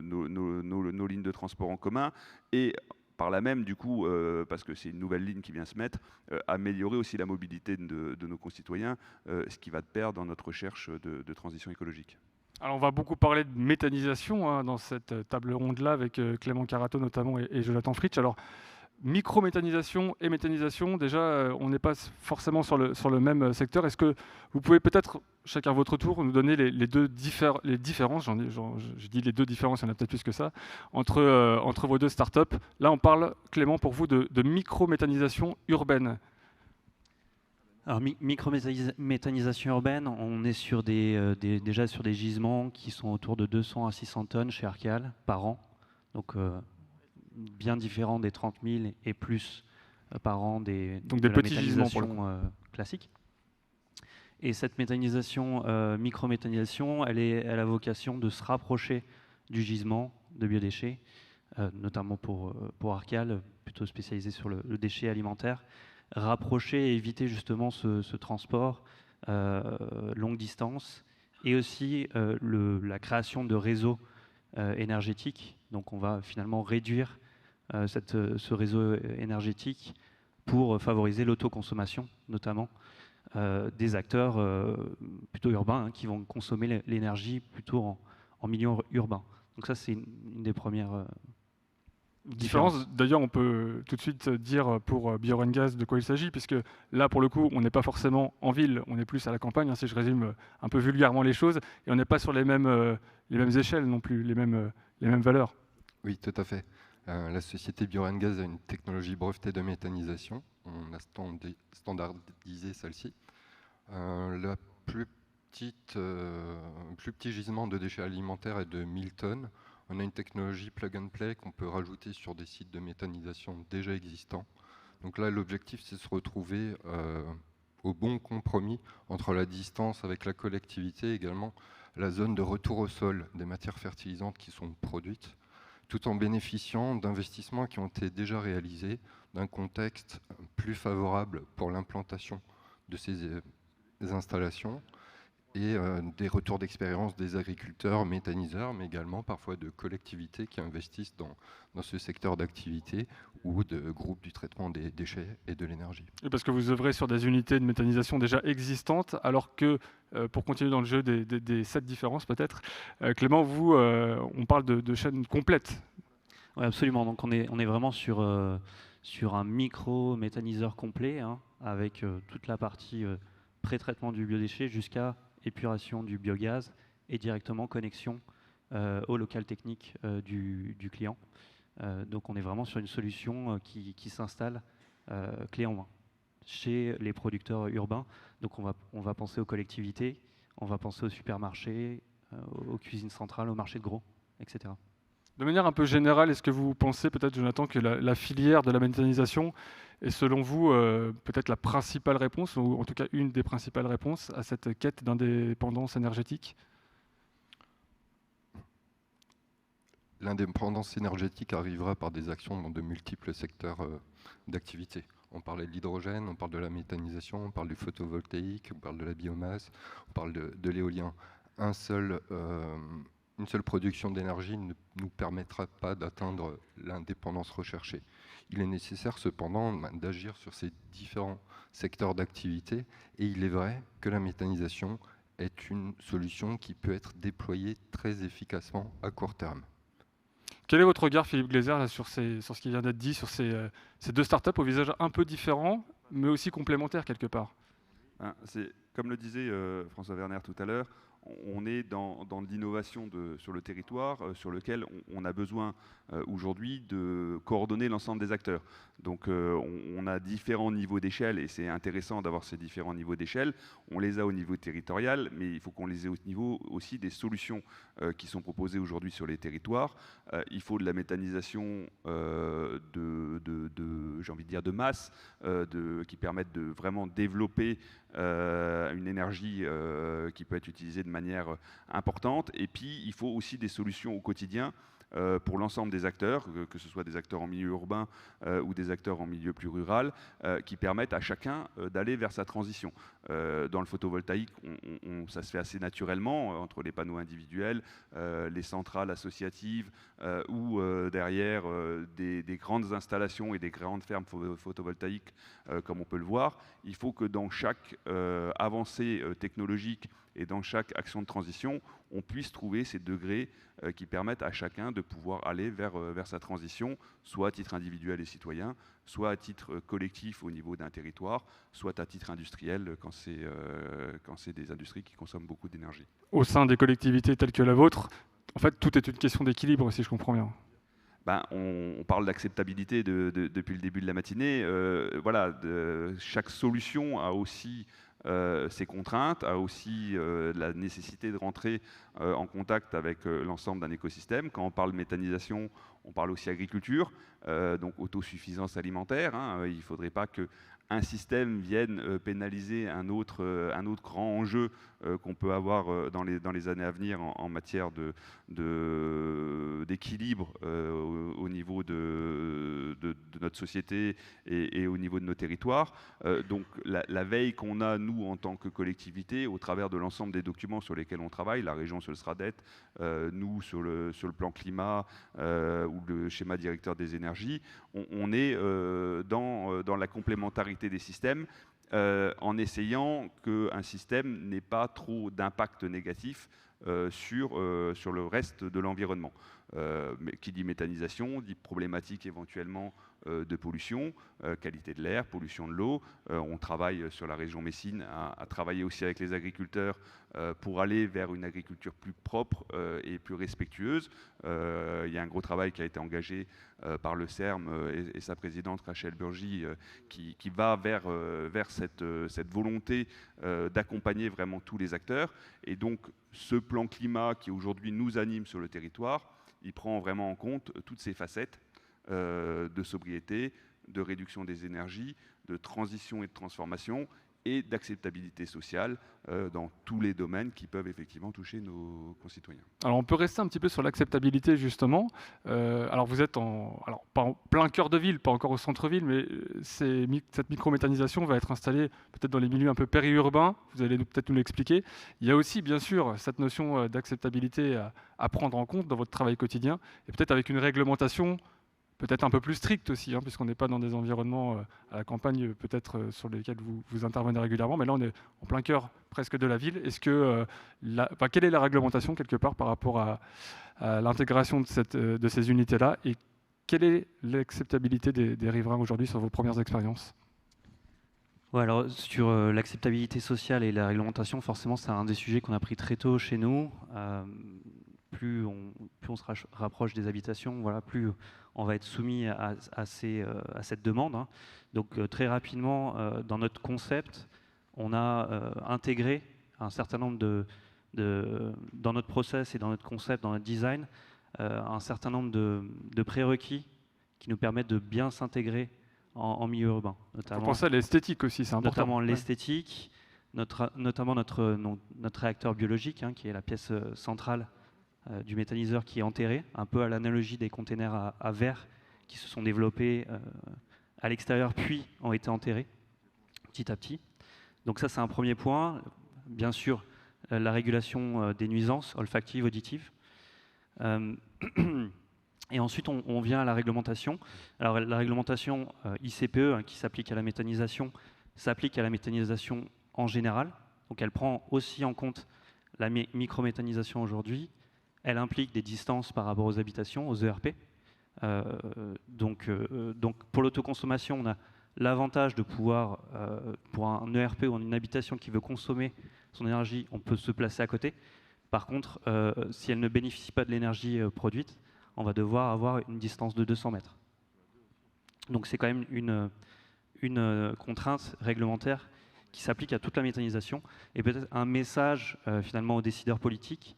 nos lignes de transport en commun, et par là même, du coup, parce que c'est une nouvelle ligne qui vient se mettre, améliorer aussi la mobilité de nos concitoyens, ce qui va de pair dans notre recherche de transition écologique. Alors on va beaucoup parler de méthanisation dans cette table ronde-là avec Clément Carato notamment et Jonathan Fritsch. Alors micro-méthanisation et méthanisation, déjà on n'est pas forcément sur le même secteur. Est-ce que vous pouvez peut-être, chacun à votre tour, nous donner les différences, je dis les deux différences, il y en a peut-être plus que ça, entre vos deux startups. Là on parle, Clément, pour vous de micro-méthanisation urbaine. Alors, micro-méthanisation urbaine, on est sur déjà sur des gisements qui sont autour de 200 à 600 tonnes chez Arcal par an. Donc, bien différent des 30 000 et plus par an de des la petits gisements pour classique. Et cette méthanisation, micro-méthanisation, elle a vocation de se rapprocher du gisement de biodéchets, notamment pour Arcal, plutôt spécialisé sur le déchet alimentaire. Rapprocher et éviter justement ce transport longue distance, et aussi la création de réseaux énergétiques. Donc on va finalement réduire ce réseau énergétique pour favoriser l'autoconsommation, notamment des acteurs plutôt urbains qui vont consommer l'énergie plutôt en milieu urbain. Donc ça, c'est une des premières différence. D'ailleurs, on peut tout de suite dire pour Biorengas de quoi il s'agit, puisque là, pour le coup, on n'est pas forcément en ville, on est plus à la campagne, si je résume un peu vulgairement les choses, et on n'est pas sur les mêmes échelles non plus, les mêmes valeurs. Oui, tout à fait. La société Biorengas a une technologie brevetée de méthanisation. On a standardisé celle-ci. Le plus petit gisement de déchets alimentaires est de 1000 tonnes. On a une technologie plug and play qu'on peut rajouter sur des sites de méthanisation déjà existants. Donc là, l'objectif, c'est de se retrouver au bon compromis entre la distance avec la collectivité et également la zone de retour au sol des matières fertilisantes qui sont produites, tout en bénéficiant d'investissements qui ont été déjà réalisés, d'un contexte plus favorable pour l'implantation de ces installations, et des retours d'expérience des agriculteurs méthaniseurs, mais également parfois de collectivités qui investissent dans ce secteur d'activité, ou de groupes du traitement des déchets et de l'énergie. Et parce que vous œuvrez sur des unités de méthanisation déjà existantes, alors que, pour continuer dans le jeu des 7 différences peut-être, Clément, vous, on parle de chaînes complètes. Oui, absolument. Donc on est vraiment sur un micro-méthaniseur complet, avec toute la partie pré-traitement du biodéchet jusqu'à épuration du biogaz et directement connexion au local technique du client. Donc on est vraiment sur une solution qui s'installe clé en main chez les producteurs urbains. Donc on va penser aux collectivités, on va penser aux supermarchés, aux cuisines centrales, aux marchés de gros, etc. De manière un peu générale, est-ce que vous pensez peut-être, Jonathan, que la filière de la méthanisation est selon vous peut-être la principale réponse, ou en tout cas une des principales réponses à cette quête d'indépendance énergétique ? L'indépendance énergétique arrivera par des actions dans de multiples secteurs d'activité. On parlait de l'hydrogène, on parle de la méthanisation, on parle du photovoltaïque, on parle de la biomasse, on parle de l'éolien. Une seule production d'énergie ne nous permettra pas d'atteindre l'indépendance recherchée. Il est nécessaire cependant d'agir sur ces différents secteurs d'activité, et il est vrai que la méthanisation est une solution qui peut être déployée très efficacement à court terme. Quel est votre regard, Philippe Glaser, là, sur ce qui vient d'être dit, sur ces deux startups au visage un peu différent, mais aussi complémentaires quelque part? Comme le disait François Werner tout à l'heure, on est dans de l'innovation sur le territoire, sur lequel on a besoin aujourd'hui de coordonner l'ensemble des acteurs. Donc on a différents niveaux d'échelle, et c'est intéressant d'avoir ces différents niveaux d'échelle. On les a au niveau territorial, mais il faut qu'on les ait au niveau aussi des solutions qui sont proposées aujourd'hui sur les territoires. Il faut de la méthanisation j'ai envie de dire de masse, qui permettent de vraiment développer une énergie qui peut être utilisée de manière importante. Et puis, il faut aussi des solutions au quotidien pour l'ensemble des acteurs, que ce soit des acteurs en milieu urbain ou des acteurs en milieu plus rural, qui permettent à chacun d'aller vers sa transition. Dans le photovoltaïque, ça se fait assez naturellement entre les panneaux individuels, les centrales associatives ou derrière des grandes installations et des grandes fermes photovoltaïques, comme on peut le voir. Il faut que dans chaque avancée technologique et dans chaque action de transition, on puisse trouver ces degrés qui permettent à chacun de pouvoir aller vers sa transition, soit à titre individuel et citoyen, soit à titre collectif au niveau d'un territoire, soit à titre industriel quand c'est des industries qui consomment beaucoup d'énergie. Au sein des collectivités telles que la vôtre, en fait, tout est une question d'équilibre, si je comprends bien. On parle d'acceptabilité depuis le début de la matinée. Chaque solution a aussi ses contraintes, a aussi la nécessité de rentrer en contact avec l'ensemble d'un écosystème. Quand on parle méthanisation, on parle aussi agriculture, donc autosuffisance alimentaire. Il ne faudrait pas qu'un système vienne pénaliser un autre grand enjeu qu'on peut avoir dans les années à venir en matière d'équilibre au niveau de notre société et au niveau de nos territoires. Donc la veille qu'on a, nous, en tant que collectivité, au travers de l'ensemble des documents sur lesquels on travaille, la région sur le SRADET, nous sur le plan climat ou le schéma directeur des énergies, on est dans la complémentarité des systèmes, en essayant qu'un système n'ait pas trop d'impact négatif sur le reste de l'environnement. Mais qui dit méthanisation, dit problématique éventuellement de pollution, qualité de l'air, pollution de l'eau. On travaille sur la région Messine à travailler aussi avec les agriculteurs pour aller vers une agriculture plus propre et plus respectueuse. Il y a un gros travail qui a été engagé par le CERM et sa présidente Rachel Burgi qui va vers cette volonté d'accompagner vraiment tous les acteurs. Et donc ce plan climat qui aujourd'hui nous anime sur le territoire, il prend vraiment en compte toutes ces facettes de sobriété, de réduction des énergies, de transition et de transformation et d'acceptabilité sociale dans tous les domaines qui peuvent effectivement toucher nos concitoyens. Alors on peut rester un petit peu sur l'acceptabilité justement. Alors vous êtes pas en plein cœur de ville, pas encore au centre-ville, mais cette microméthanisation va être installée peut-être dans les milieux un peu périurbains, vous allez peut-être nous l'expliquer. Il y a aussi bien sûr cette notion d'acceptabilité à prendre en compte dans votre travail quotidien, et peut-être avec une réglementation peut-être un peu plus stricte aussi, puisqu'on n'est pas dans des environnements à la campagne peut-être sur lesquels vous intervenez régulièrement, mais là on est en plein cœur presque de la ville. Est-ce que quelle est la réglementation quelque part par rapport à l'intégration de ces unités-là, et quelle est l'acceptabilité des riverains aujourd'hui sur vos premières expériences? Ouais, alors sur l'acceptabilité sociale et la réglementation, forcément c'est un des sujets qu'on a pris très tôt chez nous. Plus on se rapproche des habitations, plus on va être soumis à cette demande. Donc très rapidement, dans notre concept, on a intégré un certain nombre dans notre process et dans notre concept, dans notre design, un certain nombre de prérequis qui nous permettent de bien s'intégrer en milieu urbain. On pense à l'esthétique aussi, c'est important. Notamment l'esthétique, notamment notre réacteur biologique, qui est la pièce centrale du méthaniseur, qui est enterré, un peu à l'analogie des containers à verre qui se sont développés à l'extérieur, puis ont été enterrés petit à petit. Donc ça, c'est un premier point. Bien sûr, la régulation des nuisances olfactives, auditives. Et ensuite, on vient à la réglementation. Alors, la réglementation ICPE, qui s'applique à la méthanisation, s'applique à la méthanisation en général. Donc, elle prend aussi en compte la microméthanisation aujourd'hui. Elle implique des distances par rapport aux habitations, aux ERP. Donc, pour l'autoconsommation, on a l'avantage de pouvoir, pour un ERP ou une habitation qui veut consommer son énergie, on peut se placer à côté. Par contre, si elle ne bénéficie pas de l'énergie produite, on va devoir avoir une distance de 200 mètres. Donc c'est quand même une contrainte réglementaire qui s'applique à toute la méthanisation. Et peut-être un message finalement aux décideurs politiques.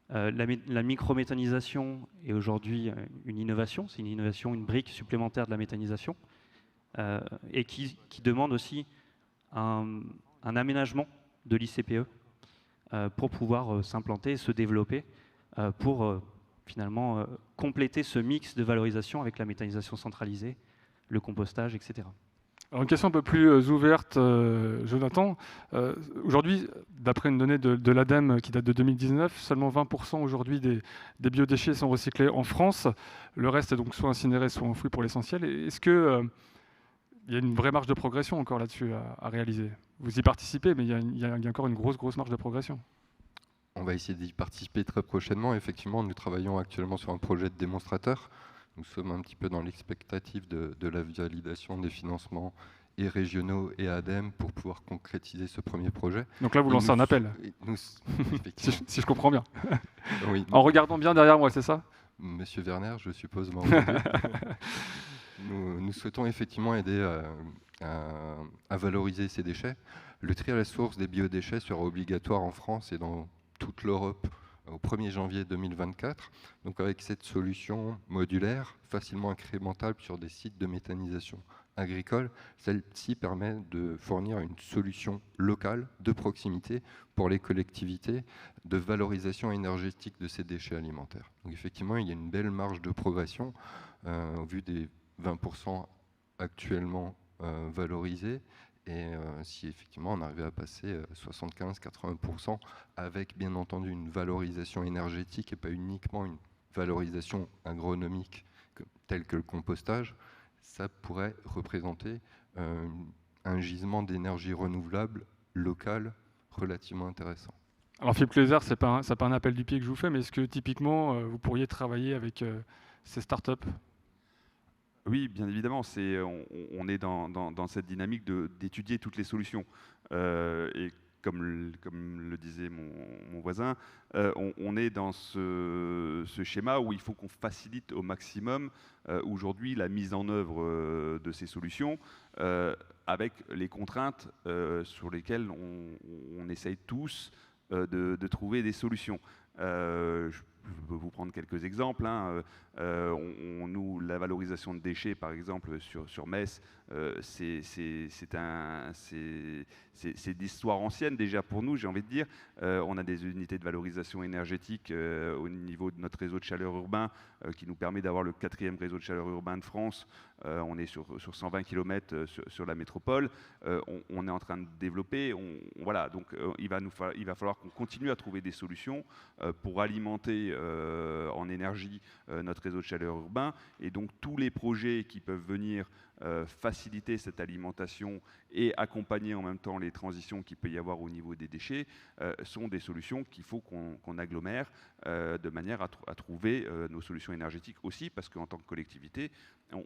La microméthanisation est aujourd'hui une innovation, c'est une innovation, une brique supplémentaire de la méthanisation, et qui demande aussi un aménagement de l'ICPE pour pouvoir s'implanter et se développer pour finalement compléter ce mix de valorisation avec la méthanisation centralisée, le compostage, etc. Alors une question un peu plus ouverte, Jonathan. Aujourd'hui, d'après une donnée de l'ADEME qui date de 2019, seulement 20% aujourd'hui des biodéchets sont recyclés en France. Le reste est donc soit incinéré, soit enfoui pour l'essentiel. Est-ce qu'il y a une vraie marge de progression encore là-dessus à réaliser? Vous y participez, mais il y a encore une grosse marge de progression. On va essayer d'y participer très prochainement. Effectivement, nous travaillons actuellement sur un projet de démonstrateur. Nous sommes un petit peu dans l'expectative de la validation des financements et régionaux et ADEME pour pouvoir concrétiser ce premier projet. Donc là, vous lancez un appel, si je comprends bien. Oui. En regardant bien derrière moi, c'est ça? Monsieur Werner, je suppose, m'a entendu. Nous souhaitons effectivement aider à valoriser ces déchets. Le tri à la source des biodéchets sera obligatoire en France et dans toute l'Europe au 1er janvier 2024. Donc avec cette solution modulaire, facilement incrémentable sur des sites de méthanisation agricole, celle-ci permet de fournir une solution locale, de proximité, pour les collectivités, de valorisation énergétique de ces déchets alimentaires. Donc effectivement, il y a une belle marge de progression au vu des 20% actuellement valorisés. Et si effectivement on arrivait à passer 75-80% avec bien entendu une valorisation énergétique et pas uniquement une valorisation agronomique telle que le compostage, ça pourrait représenter un gisement d'énergie renouvelable locale relativement intéressant. Alors Philippe Lézard, c'est pas un appel du pied que je vous fais, mais est-ce que typiquement vous pourriez travailler avec ces startups? Oui, bien évidemment, on est dans cette dynamique d'étudier toutes les solutions. Et comme le disait mon voisin, on est dans ce schéma où il faut qu'on facilite au maximum aujourd'hui la mise en œuvre de ces solutions avec les contraintes sur lesquelles on essaye tous de trouver des solutions. Je peux vous prendre quelques exemples. Nous, la valorisation de déchets, par exemple, sur Metz, c'est d'histoire ancienne déjà pour nous, j'ai envie de dire. On a des unités de valorisation énergétique au niveau de notre réseau de chaleur urbain qui nous permet d'avoir le 4e réseau de chaleur urbain de France. On est sur 120 km sur la métropole. On est en train de développer. Voilà, donc il va falloir qu'on continue à trouver des solutions pour alimenter en énergie notre réseau de chaleur urbain. Et donc tous les projets qui peuvent venir faciliter cette alimentation et accompagner en même temps les transitions qu'il peut y avoir au niveau des déchets sont des solutions qu'il faut qu'on agglomère de manière à trouver nos solutions énergétiques aussi, parce qu'en tant que collectivité,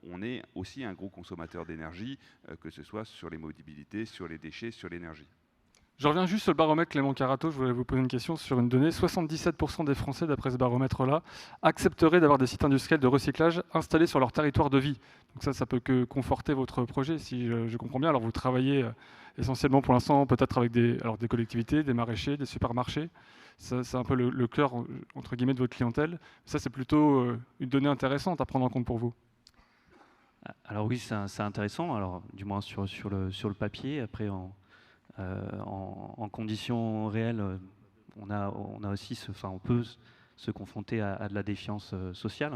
on est aussi un gros consommateur d'énergie, que ce soit sur les mobilités, sur les déchets, sur l'énergie. Je reviens juste sur le baromètre Clément Carato. Je voulais vous poser une question sur une donnée. 77% des Français, d'après ce baromètre-là, accepteraient d'avoir des sites industriels de recyclage installés sur leur territoire de vie. Donc ça peut que conforter votre projet, si je comprends bien. Alors vous travaillez essentiellement pour l'instant peut-être avec des collectivités, des maraîchers, des supermarchés. C'est un peu le cœur, entre guillemets, de votre clientèle. Ça, c'est plutôt une donnée intéressante à prendre en compte pour vous. Alors oui, c'est intéressant. Alors du moins sur le papier. Après, en conditions réelles, on a aussi, on peut se confronter à de la défiance sociale.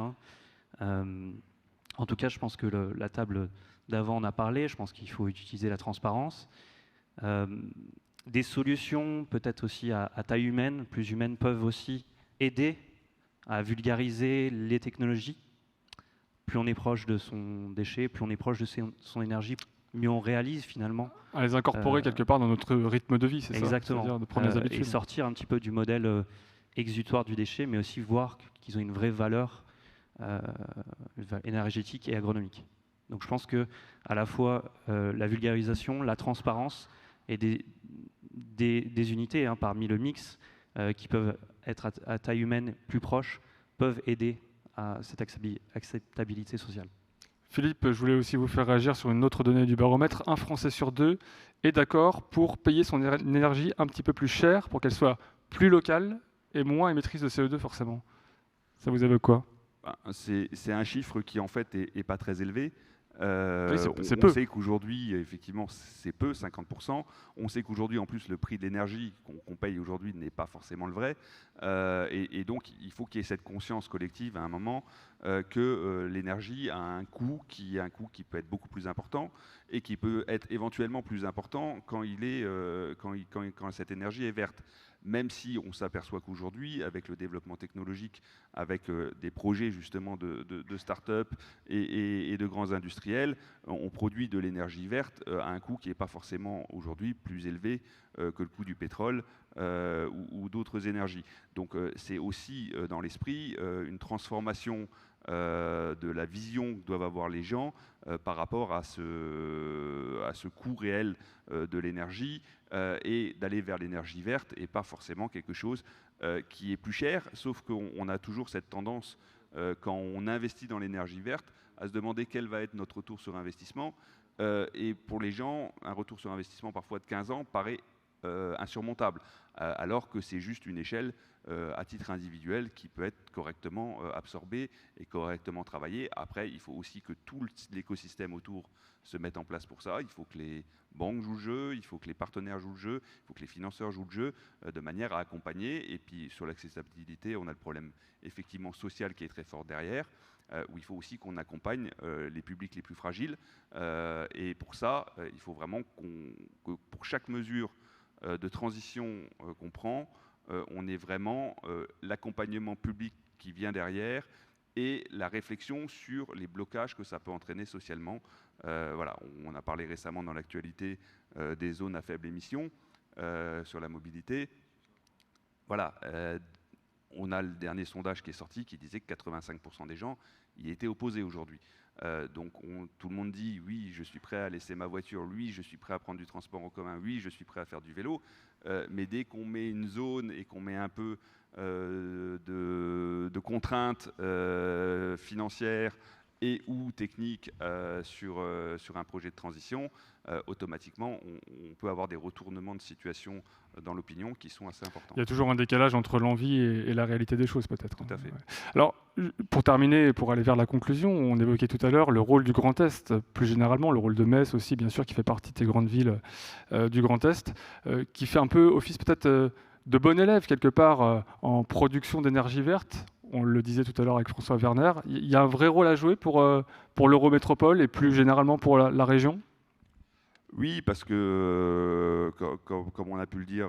En tout cas, je pense que la table d'avant, on a parlé. Je pense qu'il faut utiliser la transparence. Des solutions, peut-être aussi à taille humaine, plus humaine, peuvent aussi aider à vulgariser les technologies. Plus on est proche de son déchet, plus on est proche de son énergie, mieux on réalise finalement. À les incorporer quelque part dans notre rythme de vie, c'est ça? Exactement. C'est-à-dire de prendre les habitudes. Et sortir un petit peu du modèle exutoire du déchet, mais aussi voir qu'ils ont une vraie valeur énergétique et agronomique. Donc je pense que à la fois la vulgarisation, la transparence et des unités parmi le mix qui peuvent être à taille humaine plus proche peuvent aider à cette acceptabilité sociale. Philippe, je voulais aussi vous faire réagir sur une autre donnée du baromètre. 1 Français sur 2 est d'accord pour payer son énergie un petit peu plus chère pour qu'elle soit plus locale et moins émettrice de CO2 forcément. Ça vous évoque quoi? C'est un chiffre qui en fait est pas très élevé. Oui, c'est on peu. sait qu'aujourd'hui, effectivement, c'est peu, 50%. On sait qu'aujourd'hui, en plus, le prix de l'énergie qu'on paye aujourd'hui n'est pas forcément le vrai. Et donc, il faut qu'il y ait cette conscience collective à un moment que l'énergie a un coût qui peut être beaucoup plus important et qui peut être éventuellement plus important quand cette énergie est verte. Même si on s'aperçoit qu'aujourd'hui, avec le développement technologique, avec des projets justement de start-up et de grands industriels, on produit de l'énergie verte à un coût qui n'est pas forcément aujourd'hui plus élevé que le coût du pétrole ou d'autres énergies. Donc c'est aussi dans l'esprit une transformation de la vision que doivent avoir les gens par rapport à ce coût réel de l'énergie et d'aller vers l'énergie verte et pas forcément quelque chose qui est plus cher, sauf qu'on a toujours cette tendance, quand on investit dans l'énergie verte, à se demander quel va être notre retour sur investissement. Et pour les gens, un retour sur investissement parfois de 15 ans paraît insurmontable, alors que c'est juste une échelle à titre individuel qui peut être correctement absorbée et correctement travaillée. Après, il faut aussi que tout l'écosystème autour se mette en place pour ça. Il faut que les banques jouent le jeu, il faut que les partenaires jouent le jeu, il faut que les financeurs jouent le jeu de manière à accompagner. Et puis sur l'accessibilité, on a le problème effectivement social qui est très fort derrière, où il faut aussi qu'on accompagne les publics les plus fragiles. Et pour ça, il faut vraiment que pour chaque mesure de transition qu'on prend, on ait vraiment l'accompagnement public qui vient derrière et la réflexion sur les blocages que ça peut entraîner socialement. Voilà, on a parlé récemment dans l'actualité des zones à faible émission sur la mobilité. Voilà, on a le dernier sondage qui est sorti qui disait que 85% des gens y étaient opposés aujourd'hui. Donc tout le monde dit oui, je suis prêt à laisser ma voiture, oui, je suis prêt à prendre du transport en commun, oui, je suis prêt à faire du vélo. Mais dès qu'on met une zone et qu'on met un peu de contraintes financières et ou techniques sur un projet de transition, automatiquement, on peut avoir des retournements de situation dans l'opinion qui sont assez importants. Il y a toujours un décalage entre l'envie et la réalité des choses, peut-être. Tout à fait. Alors, pour terminer, pour aller vers la conclusion, on évoquait tout à l'heure le rôle du Grand Est, plus généralement, le rôle de Metz aussi, bien sûr, qui fait partie des grandes villes du Grand Est, qui fait un peu office peut-être de bon élève, quelque part, en production d'énergie verte. On le disait tout à l'heure avec François Werner. Il y a un vrai rôle à jouer pour l'Eurométropole et plus généralement pour la région? Oui, parce que, comme on a pu le dire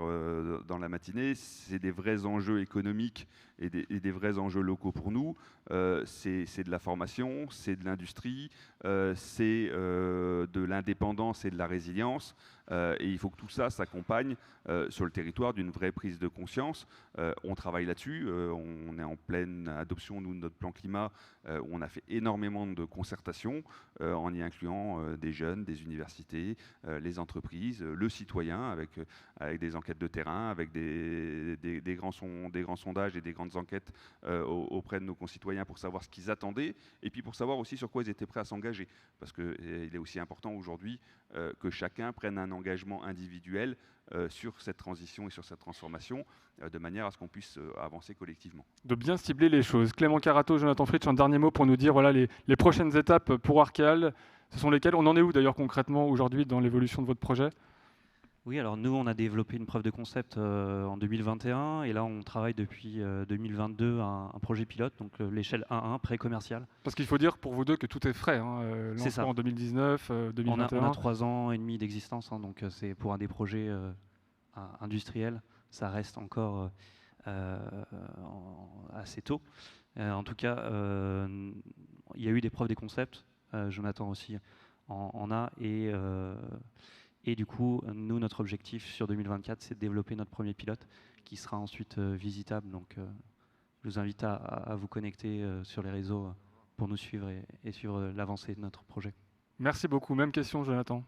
dans la matinée, c'est des vrais enjeux économiques et des vrais enjeux locaux pour nous. C'est de la formation, c'est de l'industrie, c'est de l'indépendance et de la résilience. Et il faut que tout ça s'accompagne sur le territoire d'une vraie prise de conscience. On travaille là-dessus. On est en pleine adoption, nous, de notre plan climat, où on a fait énormément de concertations en y incluant des jeunes, des universités, les entreprises, le citoyen, avec des enquêtes de terrain, avec des grands sondages et des grandes enquêtes auprès de nos concitoyens pour savoir ce qu'ils attendaient et puis pour savoir aussi sur quoi ils étaient prêts à s'engager. Parce qu'il est aussi important aujourd'hui que chacun prenne un engagement individuel sur cette transition et sur cette transformation de manière à ce qu'on puisse avancer collectivement. De bien cibler les choses. Clément Carato, Jonathan Fritsch, un dernier mot pour nous dire voilà, les prochaines étapes pour Arkeal. Ce sont lesquelles? On en est où d'ailleurs concrètement aujourd'hui dans l'évolution de votre projet? Oui, alors nous, on a développé une preuve de concept en 2021 et là, on travaille depuis 2022 à un projet pilote, donc l'échelle 1.1, pré-commercial. Parce qu'il faut dire pour vous deux que tout est frais. Hein, C'est ça. lancement en 2019, 2021. On a 3 ans et demi d'existence, hein, donc c'est pour un des projets industriels, ça reste encore assez tôt. En tout cas, il y a eu des preuves des concepts, Jonathan aussi en a, et du coup, nous, notre objectif sur 2024, c'est de développer notre premier pilote qui sera ensuite visitable. Donc, je vous invite à vous connecter sur les réseaux pour nous suivre et suivre l'avancée de notre projet. Merci beaucoup. Même question, Jonathan.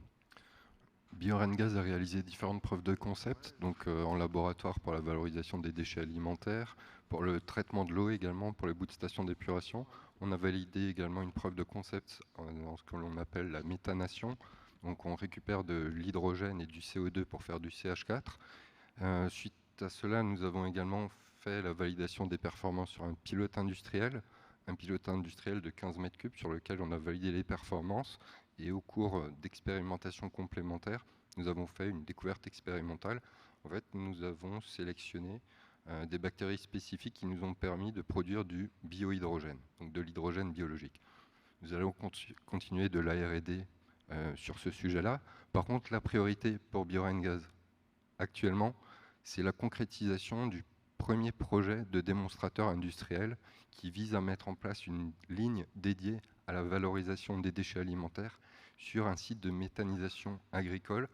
BioRenGaz a réalisé différentes preuves de concept, donc en laboratoire pour la valorisation des déchets alimentaires, pour le traitement de l'eau également, pour les bouts de station d'épuration. On a validé également une preuve de concept dans ce que l'on appelle la méthanation. Donc on récupère de l'hydrogène et du CO2 pour faire du CH4. Suite à cela, nous avons également fait la validation des performances sur un pilote industriel de 15 mètres cubes sur lequel on a validé les performances. Et au cours d'expérimentations complémentaires, nous avons fait une découverte expérimentale. En fait, nous avons sélectionné des bactéries spécifiques qui nous ont permis de produire du biohydrogène, donc de l'hydrogène biologique. Nous allons continuer de la R&D sur ce sujet-là. Par contre, la priorité pour BioRenGaz actuellement, c'est la concrétisation du premier projet de démonstrateur industriel qui vise à mettre en place une ligne dédiée à la valorisation des déchets alimentaires sur un site de méthanisation agricole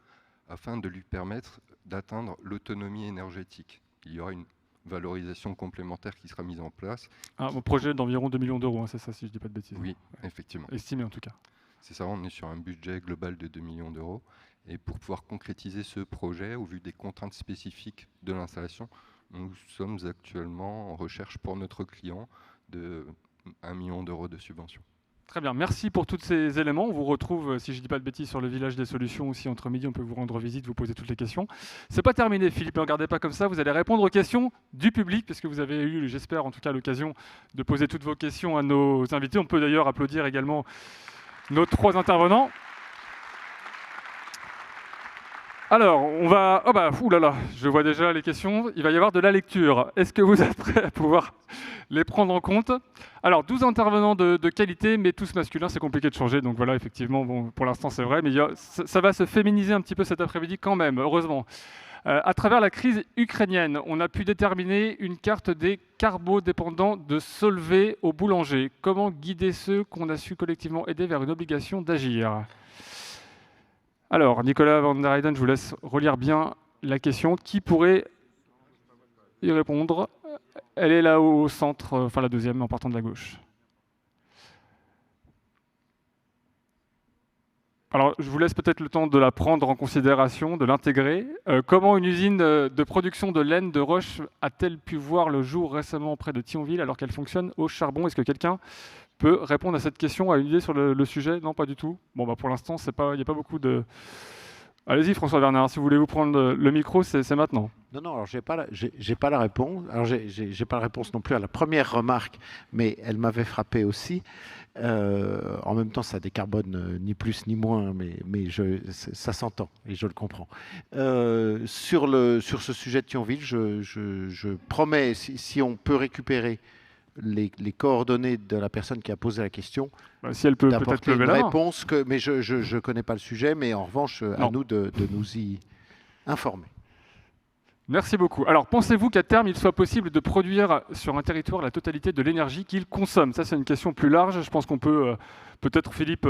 afin de lui permettre d'atteindre l'autonomie énergétique. Il y aura une valorisation complémentaire qui sera mise en place. Un projet d'environ 2 millions d'euros, hein, c'est ça si je ne dis pas de bêtises. Oui, effectivement. Estimé en tout cas. C'est ça, on est sur un budget global de 2 millions d'euros. Et pour pouvoir concrétiser ce projet, au vu des contraintes spécifiques de l'installation, nous sommes actuellement en recherche pour notre client de 1 million d'euros de subvention. Très bien, merci pour tous ces éléments. On vous retrouve, si je ne dis pas de bêtises, sur le village des solutions aussi entre midi. On peut vous rendre visite, vous poser toutes les questions. C'est pas terminé, Philippe, ne regardez pas comme ça. Vous allez répondre aux questions du public, puisque vous avez eu, j'espère en tout cas, l'occasion de poser toutes vos questions à nos invités. On peut d'ailleurs applaudir également nos 3 intervenants. Alors, on va... Oh bah, oulala, je vois déjà les questions. Il va y avoir de la lecture. Est-ce que vous êtes prêts à pouvoir les prendre en compte? Alors, 12 intervenants de qualité, mais tous masculins, c'est compliqué de changer. Donc voilà, effectivement, bon, pour l'instant, c'est vrai. Mais ça va se féminiser un petit peu cet après-midi quand même, heureusement. À travers la crise ukrainienne, on a pu déterminer une carte des carbodépendants de Solvay au boulanger. Comment guider ceux qu'on a su collectivement aider vers une obligation d'agir? Alors, Nicolas Van der Heyden, je vous laisse relire bien la question. Qui pourrait y répondre? Elle est là au centre, enfin la deuxième en partant de la gauche. Alors, je vous laisse peut-être le temps de la prendre en considération, de l'intégrer. Comment une usine de production de laine de roche a-t-elle pu voir le jour récemment près de Thionville alors qu'elle fonctionne au charbon? Est-ce que quelqu'un peut répondre à cette question, a une idée sur le sujet? Non, pas du tout. Bon, bah pour l'instant, il n'y a pas beaucoup de... Allez-y, François Werner, si vous voulez vous prendre le micro, c'est maintenant. Non, alors j'ai pas la réponse. Alors j'ai pas la réponse non plus à la première remarque, mais elle m'avait frappé aussi. En même temps, ça décarbone ni plus ni moins, mais ça s'entend et je le comprends. Sur ce sujet de Thionville, je promets, si on peut récupérer les coordonnées de la personne qui a posé la question, si elle peut peut-être lever une la main. réponse mais je connais pas le sujet, mais en revanche, à nous de nous y informer. Merci beaucoup. Alors, pensez-vous qu'à terme, il soit possible de produire sur un territoire la totalité de l'énergie qu'il consomme? Ça, c'est une question plus large. Je pense qu'on peut, peut-être, Philippe,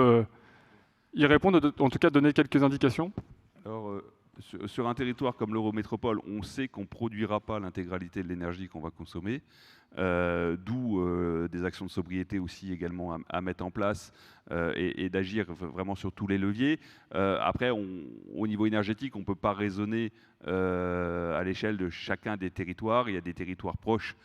y répondre, en tout cas donner quelques indications. Alors, sur un territoire comme l'Eurométropole, on sait qu'on ne produira pas l'intégralité de l'énergie qu'on va consommer, d'où des actions de sobriété aussi également à mettre en place et d'agir vraiment sur tous les leviers. Après, au niveau énergétique, on ne peut pas raisonner à l'échelle de chacun des territoires. Il y a des territoires proches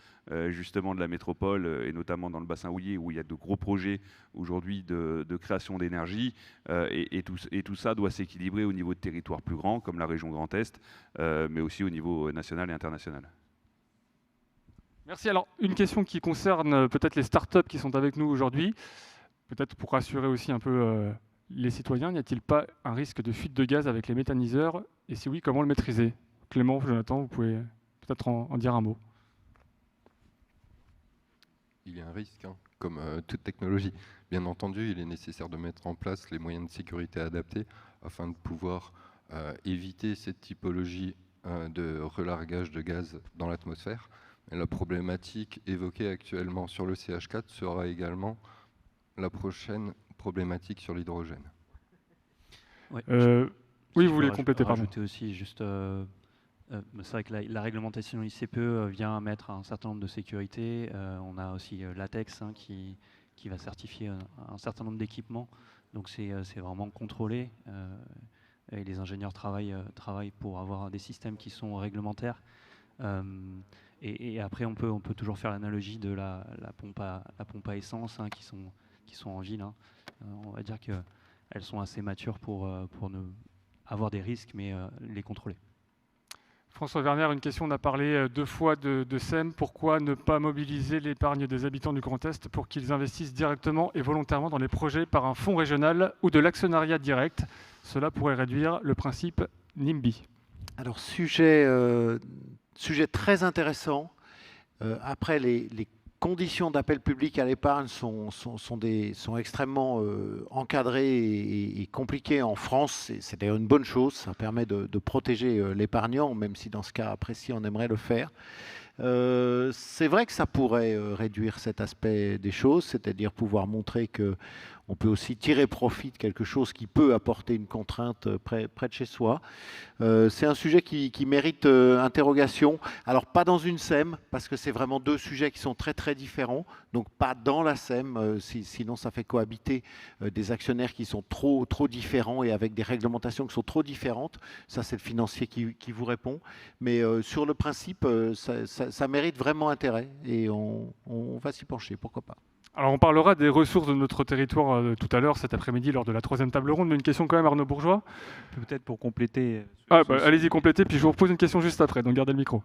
justement de la métropole et notamment dans le bassin houiller où il y a de gros projets aujourd'hui de création d'énergie et tout ça doit s'équilibrer au niveau de territoires plus grands comme la région Grand Est, mais aussi au niveau national et international. Merci. Alors, une question qui concerne peut-être les startups qui sont avec nous aujourd'hui, peut-être pour rassurer aussi un peu les citoyens, n'y a-t-il pas un risque de fuite de gaz avec les méthaniseurs? Et si oui, comment le maîtriser? Clément, Jonathan, vous pouvez peut-être en dire un mot. Il y a un risque, hein, comme toute technologie. Bien entendu, il est nécessaire de mettre en place les moyens de sécurité adaptés afin de pouvoir éviter cette typologie de relargage de gaz dans l'atmosphère. La problématique évoquée actuellement sur le CH4 sera également la prochaine problématique sur l'hydrogène. Oui, Si vous voulez compléter, pardon. Rajouter aussi, juste, c'est vrai que la réglementation ICPE vient mettre un certain nombre de sécurités. On a aussi l'ATEX qui va certifier un certain nombre d'équipements. Donc c'est vraiment contrôlé. Et les ingénieurs travaillent pour avoir des systèmes qui sont réglementaires. Et après, on peut toujours faire l'analogie de la pompe à essence qui sont en ville. On va dire qu'elles sont assez matures pour ne avoir des risques, mais les contrôler. François Werner, une question, on a parlé 2 fois de SEM. Pourquoi ne pas mobiliser l'épargne des habitants du Grand Est pour qu'ils investissent directement et volontairement dans les projets par un fonds régional ou de l'actionnariat direct? Cela pourrait réduire le principe NIMBY. Alors, sujet très intéressant. Après, les conditions d'appel public à l'épargne sont extrêmement encadrées et compliquées en France. C'est d'ailleurs une bonne chose, ça permet de protéger l'épargnant, même si dans ce cas précis, on aimerait le faire. C'est vrai que ça pourrait réduire cet aspect des choses, c'est-à-dire pouvoir montrer qu'on peut aussi tirer profit de quelque chose qui peut apporter une contrainte près de chez soi. C'est un sujet qui mérite interrogation. Alors pas dans une SEM, parce que c'est vraiment 2 sujets qui sont très très différents, donc pas dans la SEM, sinon ça fait cohabiter des actionnaires qui sont trop différents et avec des réglementations qui sont trop différentes. Ça c'est le financier qui vous répond. Mais sur le principe, ça mérite vraiment intérêt et on va s'y pencher, pourquoi pas. Alors on parlera des ressources de notre territoire tout à l'heure, cet après-midi, lors de la 3e table ronde. Mais une question quand même, Arnaud Bourgeois. Peut-être pour compléter. Allez-y, complétez, puis je vous repose une question juste après, donc gardez le micro.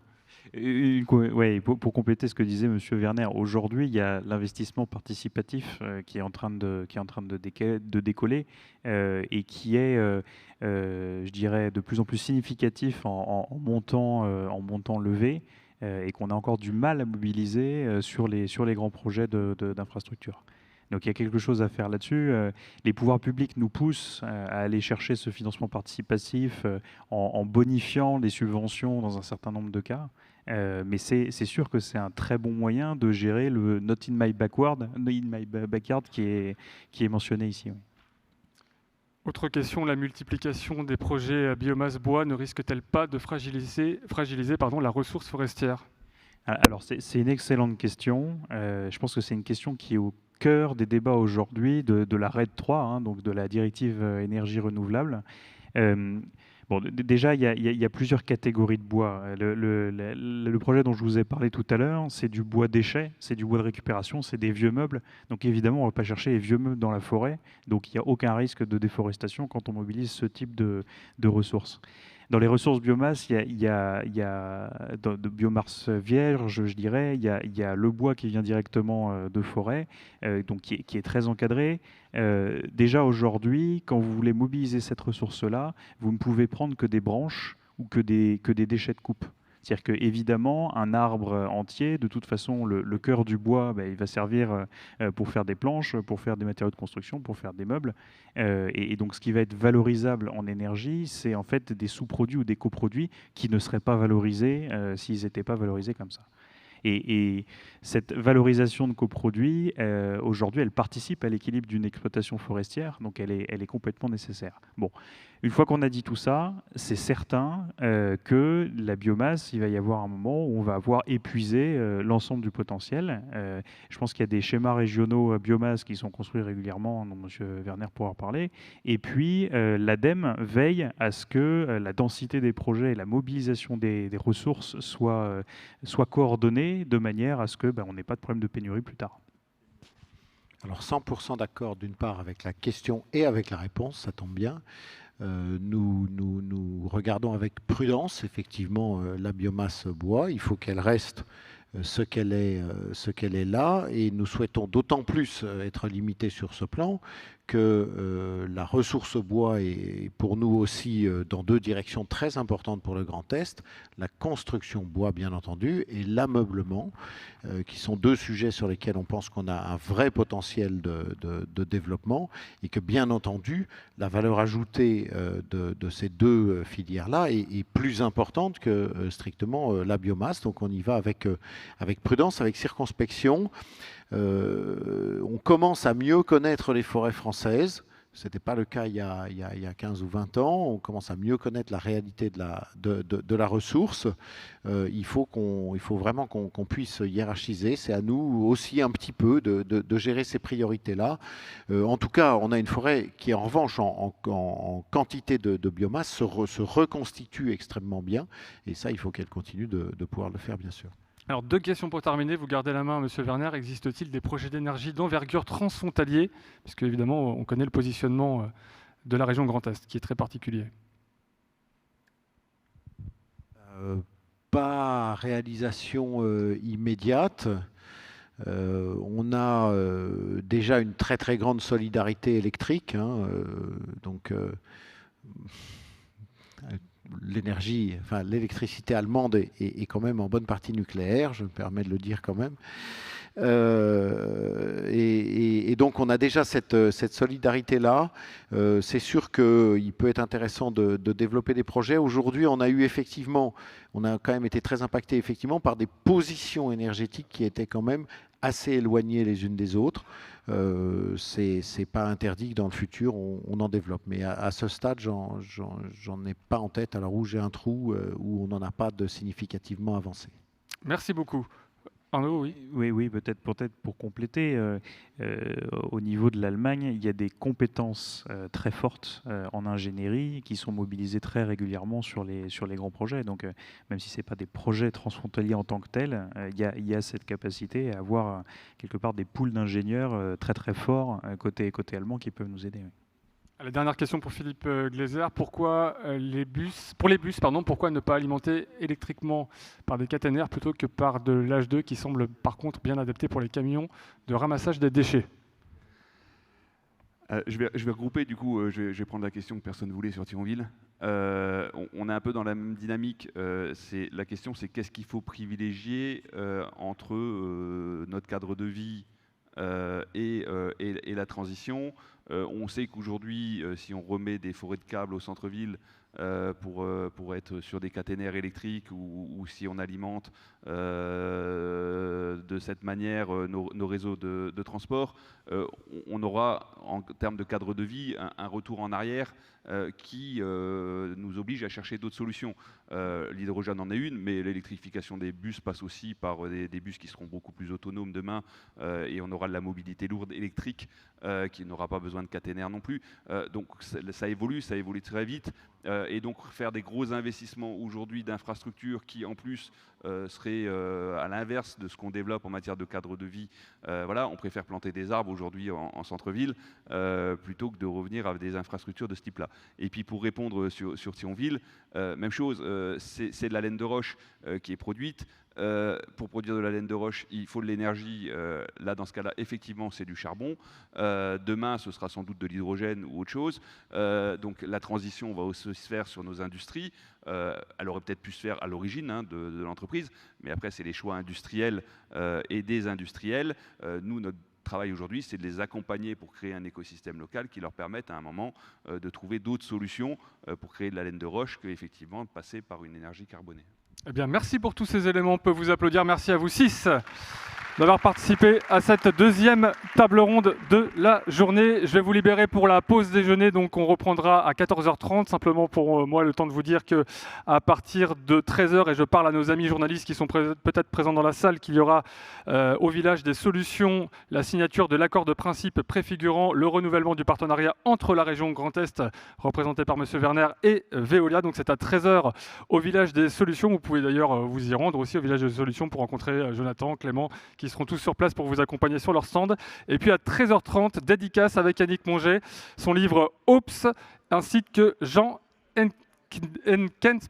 Oui, pour compléter ce que disait M. Werner, aujourd'hui, il y a l'investissement participatif qui est en train de décoller et qui est, je dirais, de plus en plus significatif en montant levé et qu'on a encore du mal à mobiliser sur les grands projets d'infrastructure. Donc il y a quelque chose à faire là-dessus. Les pouvoirs publics nous poussent à aller chercher ce financement participatif en bonifiant les subventions dans un certain nombre de cas. Mais c'est sûr que c'est un très bon moyen de gérer le not in my backyard qui est mentionné ici. Oui. Autre question, la multiplication des projets biomasse bois ne risque-t-elle pas de fragiliser la ressource forestière? Alors c'est une excellente question. Je pense que c'est une question qui est au cœur des débats aujourd'hui de la RED 3, donc de la directive énergie renouvelable. Bon, déjà, il y a plusieurs catégories de bois. Le projet dont je vous ai parlé tout à l'heure, c'est du bois déchet, c'est du bois de récupération, c'est des vieux meubles. Donc évidemment, on ne va pas chercher les vieux meubles dans la forêt. Donc il n'y a aucun risque de déforestation quand on mobilise ce type de ressources. Dans les ressources biomasse, il y a de biomasse vierge, je dirais. Il y a le bois qui vient directement de forêt, donc qui est très encadré. Déjà aujourd'hui, quand vous voulez mobiliser cette ressource-là, vous ne pouvez prendre que des branches ou que des déchets de coupe. C'est-à-dire qu'évidemment, un arbre entier, de toute façon, le cœur du bois, il va servir pour faire des planches, pour faire des matériaux de construction, pour faire des meubles. Et donc, ce qui va être valorisable en énergie, c'est en fait des sous-produits ou des coproduits qui ne seraient pas valorisés s'ils n'étaient pas valorisés comme ça. Et cette valorisation de coproduits, aujourd'hui, elle participe à l'équilibre d'une exploitation forestière, donc elle est complètement nécessaire. Bon, une fois qu'on a dit tout ça, c'est certain que la biomasse, il va y avoir un moment où on va avoir épuisé l'ensemble du potentiel. Je pense qu'il y a des schémas régionaux biomasse qui sont construits régulièrement, dont M. Werner pourra en parler. Et puis, l'ADEME veille à ce que la densité des projets et la mobilisation des ressources soient coordonnées de manière à ce qu'on n'ait pas de problème de pénurie plus tard. Alors 100% d'accord d'une part avec la question et avec la réponse, ça tombe bien. Nous regardons avec prudence effectivement la biomasse bois. Il faut qu'elle reste ce qu'elle est là, et nous souhaitons d'autant plus être limité sur ce plan que la ressource bois est pour nous aussi dans deux directions très importantes pour le Grand Est, la construction bois bien entendu et l'ameublement, qui sont deux sujets sur lesquels on pense qu'on a un vrai potentiel de développement et que bien entendu la valeur ajoutée de ces deux filières-là est plus importante que strictement la biomasse. Donc on y va avec prudence, avec circonspection. On commence à mieux connaître les forêts françaises. Ce n'était pas le cas il y a 15 ou 20 ans. On commence à mieux connaître la réalité de la ressource. Il faut vraiment qu'on puisse hiérarchiser. C'est à nous aussi un petit peu de gérer ces priorités-là. En tout cas, on a une forêt qui, en revanche, en quantité de biomasse, se reconstitue extrêmement bien. Et ça, il faut qu'elle continue de pouvoir le faire, bien sûr. Alors, deux questions pour terminer. Vous gardez la main, Monsieur Werner. Existe-t-il des projets d'énergie d'envergure transfrontalier? Puisque, évidemment, on connaît le positionnement de la région Grand Est, qui est très particulier. Pas réalisation immédiate. On a déjà une très très grande solidarité électrique. Donc, l'énergie, enfin l'électricité allemande est quand même en bonne partie nucléaire, je me permets de le dire quand même. Et donc on a déjà cette solidarité-là. C'est sûr qu'il peut être intéressant de développer des projets. Aujourd'hui, on a quand même été très impacté effectivement par des positions énergétiques qui étaient quand même assez éloignées les unes des autres. C'est pas interdit que dans le futur on en développe, mais à ce stade j'en ai pas en tête, alors où j'ai un trou où on n'en a pas de significativement avancé. Merci beaucoup. Arnaud, oui. Oui, peut-être pour compléter, au niveau de l'Allemagne, il y a des compétences très fortes en ingénierie qui sont mobilisées très régulièrement sur les grands projets. Donc, même si ce n'est pas des projets transfrontaliers en tant que tels, il y a cette capacité à avoir quelque part des pools d'ingénieurs très très forts côté allemand qui peuvent nous aider. Oui. La dernière question pour Philippe Glaeser. Pourquoi pourquoi ne pas alimenter électriquement par des caténaires plutôt que par de l'H2 qui semble par contre bien adapté pour les camions de ramassage des déchets? Je vais regrouper, du coup, je vais prendre la question que personne ne voulait sur Thionville. On est un peu dans la même dynamique. La question, c'est qu'est-ce qu'il faut privilégier entre notre cadre de vie et la transition. On sait qu'aujourd'hui, si on remet des forêts de câbles au centre-ville pour être sur des caténaires électriques ou si on alimente de cette manière nos réseaux de transport, on aura, en termes de cadre de vie, un retour en arrière qui nous oblige à chercher d'autres solutions. L'hydrogène en est une, mais l'électrification des bus passe aussi par des bus qui seront beaucoup plus autonomes demain et on aura de la mobilité lourde électrique qui n'aura pas besoin de caténaires non plus. Donc ça évolue très vite. Et donc faire des gros investissements aujourd'hui d'infrastructures qui en plus seraient à l'inverse de ce qu'on développe en matière de cadre de vie. Voilà, on préfère planter des arbres aujourd'hui en centre-ville plutôt que de revenir à des infrastructures de ce type-là. Et puis pour répondre sur Thionville, même chose, c'est de la laine de roche qui est produite. Pour produire de la laine de roche, il faut de l'énergie. Là, dans ce cas-là, effectivement, c'est du charbon. Demain, ce sera sans doute de l'hydrogène ou autre chose. Donc la transition va aussi se faire sur nos industries. Elle aurait peut-être pu se faire à l'origine de l'entreprise, mais après, c'est les choix industriels et des industriels. Nous, notre travail aujourd'hui, c'est de les accompagner pour créer un écosystème local qui leur permette à un moment de trouver d'autres solutions pour créer de la laine de roche que effectivement de passer par une énergie carbonée. Eh bien, merci pour tous ces éléments. On peut vous applaudir. Merci à vous 6 d'avoir participé à cette deuxième table ronde de la journée. Je vais vous libérer pour la pause déjeuner, donc on reprendra à 14h30. Simplement pour moi, le temps de vous dire qu'à partir de 13h, et je parle à nos amis journalistes qui sont peut-être présents dans la salle, qu'il y aura au village des solutions la signature de l'accord de principe préfigurant le renouvellement du partenariat entre la région Grand Est, représentée par M. Werner, et Veolia. Donc c'est à 13h au village des solutions. Vous pouvez d'ailleurs vous y rendre aussi au village des solutions pour rencontrer Jonathan, Clément, qui seront tous sur place pour vous accompagner sur leur stand. Et puis à 13h30, dédicace avec Annick Monget, son livre Ops, ainsi que Jean Kent,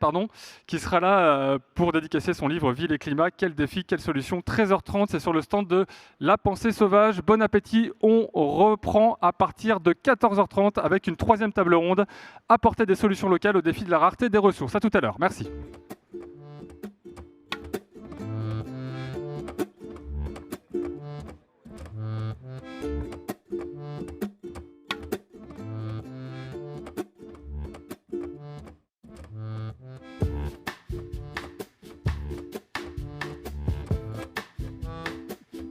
qui sera là pour dédicacer son livre Ville et climat, quel défi, quelle solution. 13h30, c'est sur le stand de La Pensée Sauvage. Bon appétit, on reprend à partir de 14h30 avec une troisième table ronde, apporter des solutions locales au défi de la rareté des ressources. À tout à l'heure, merci.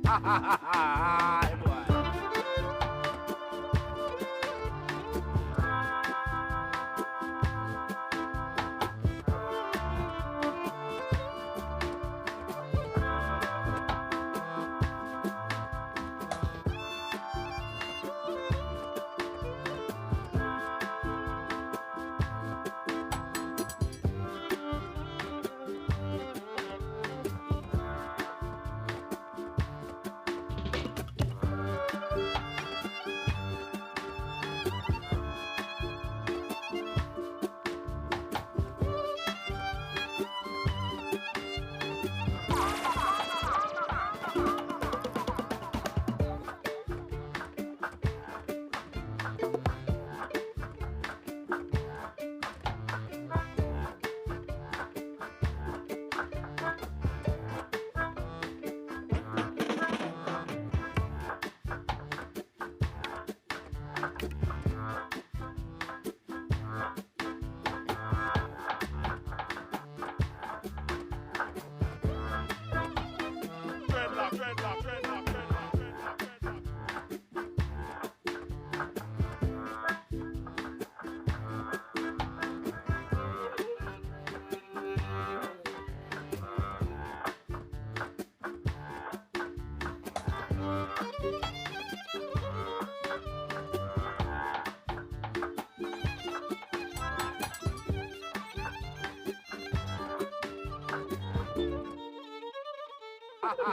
Ha ha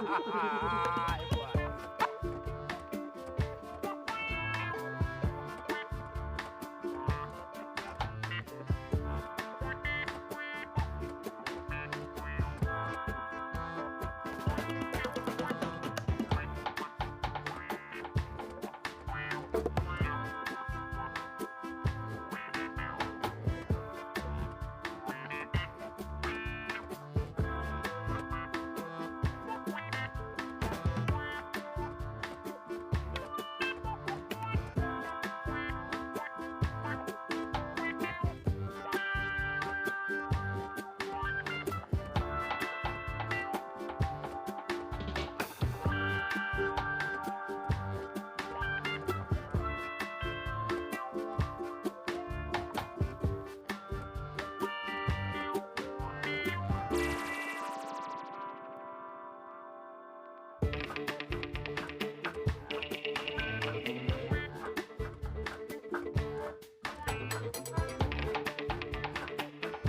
ha ha!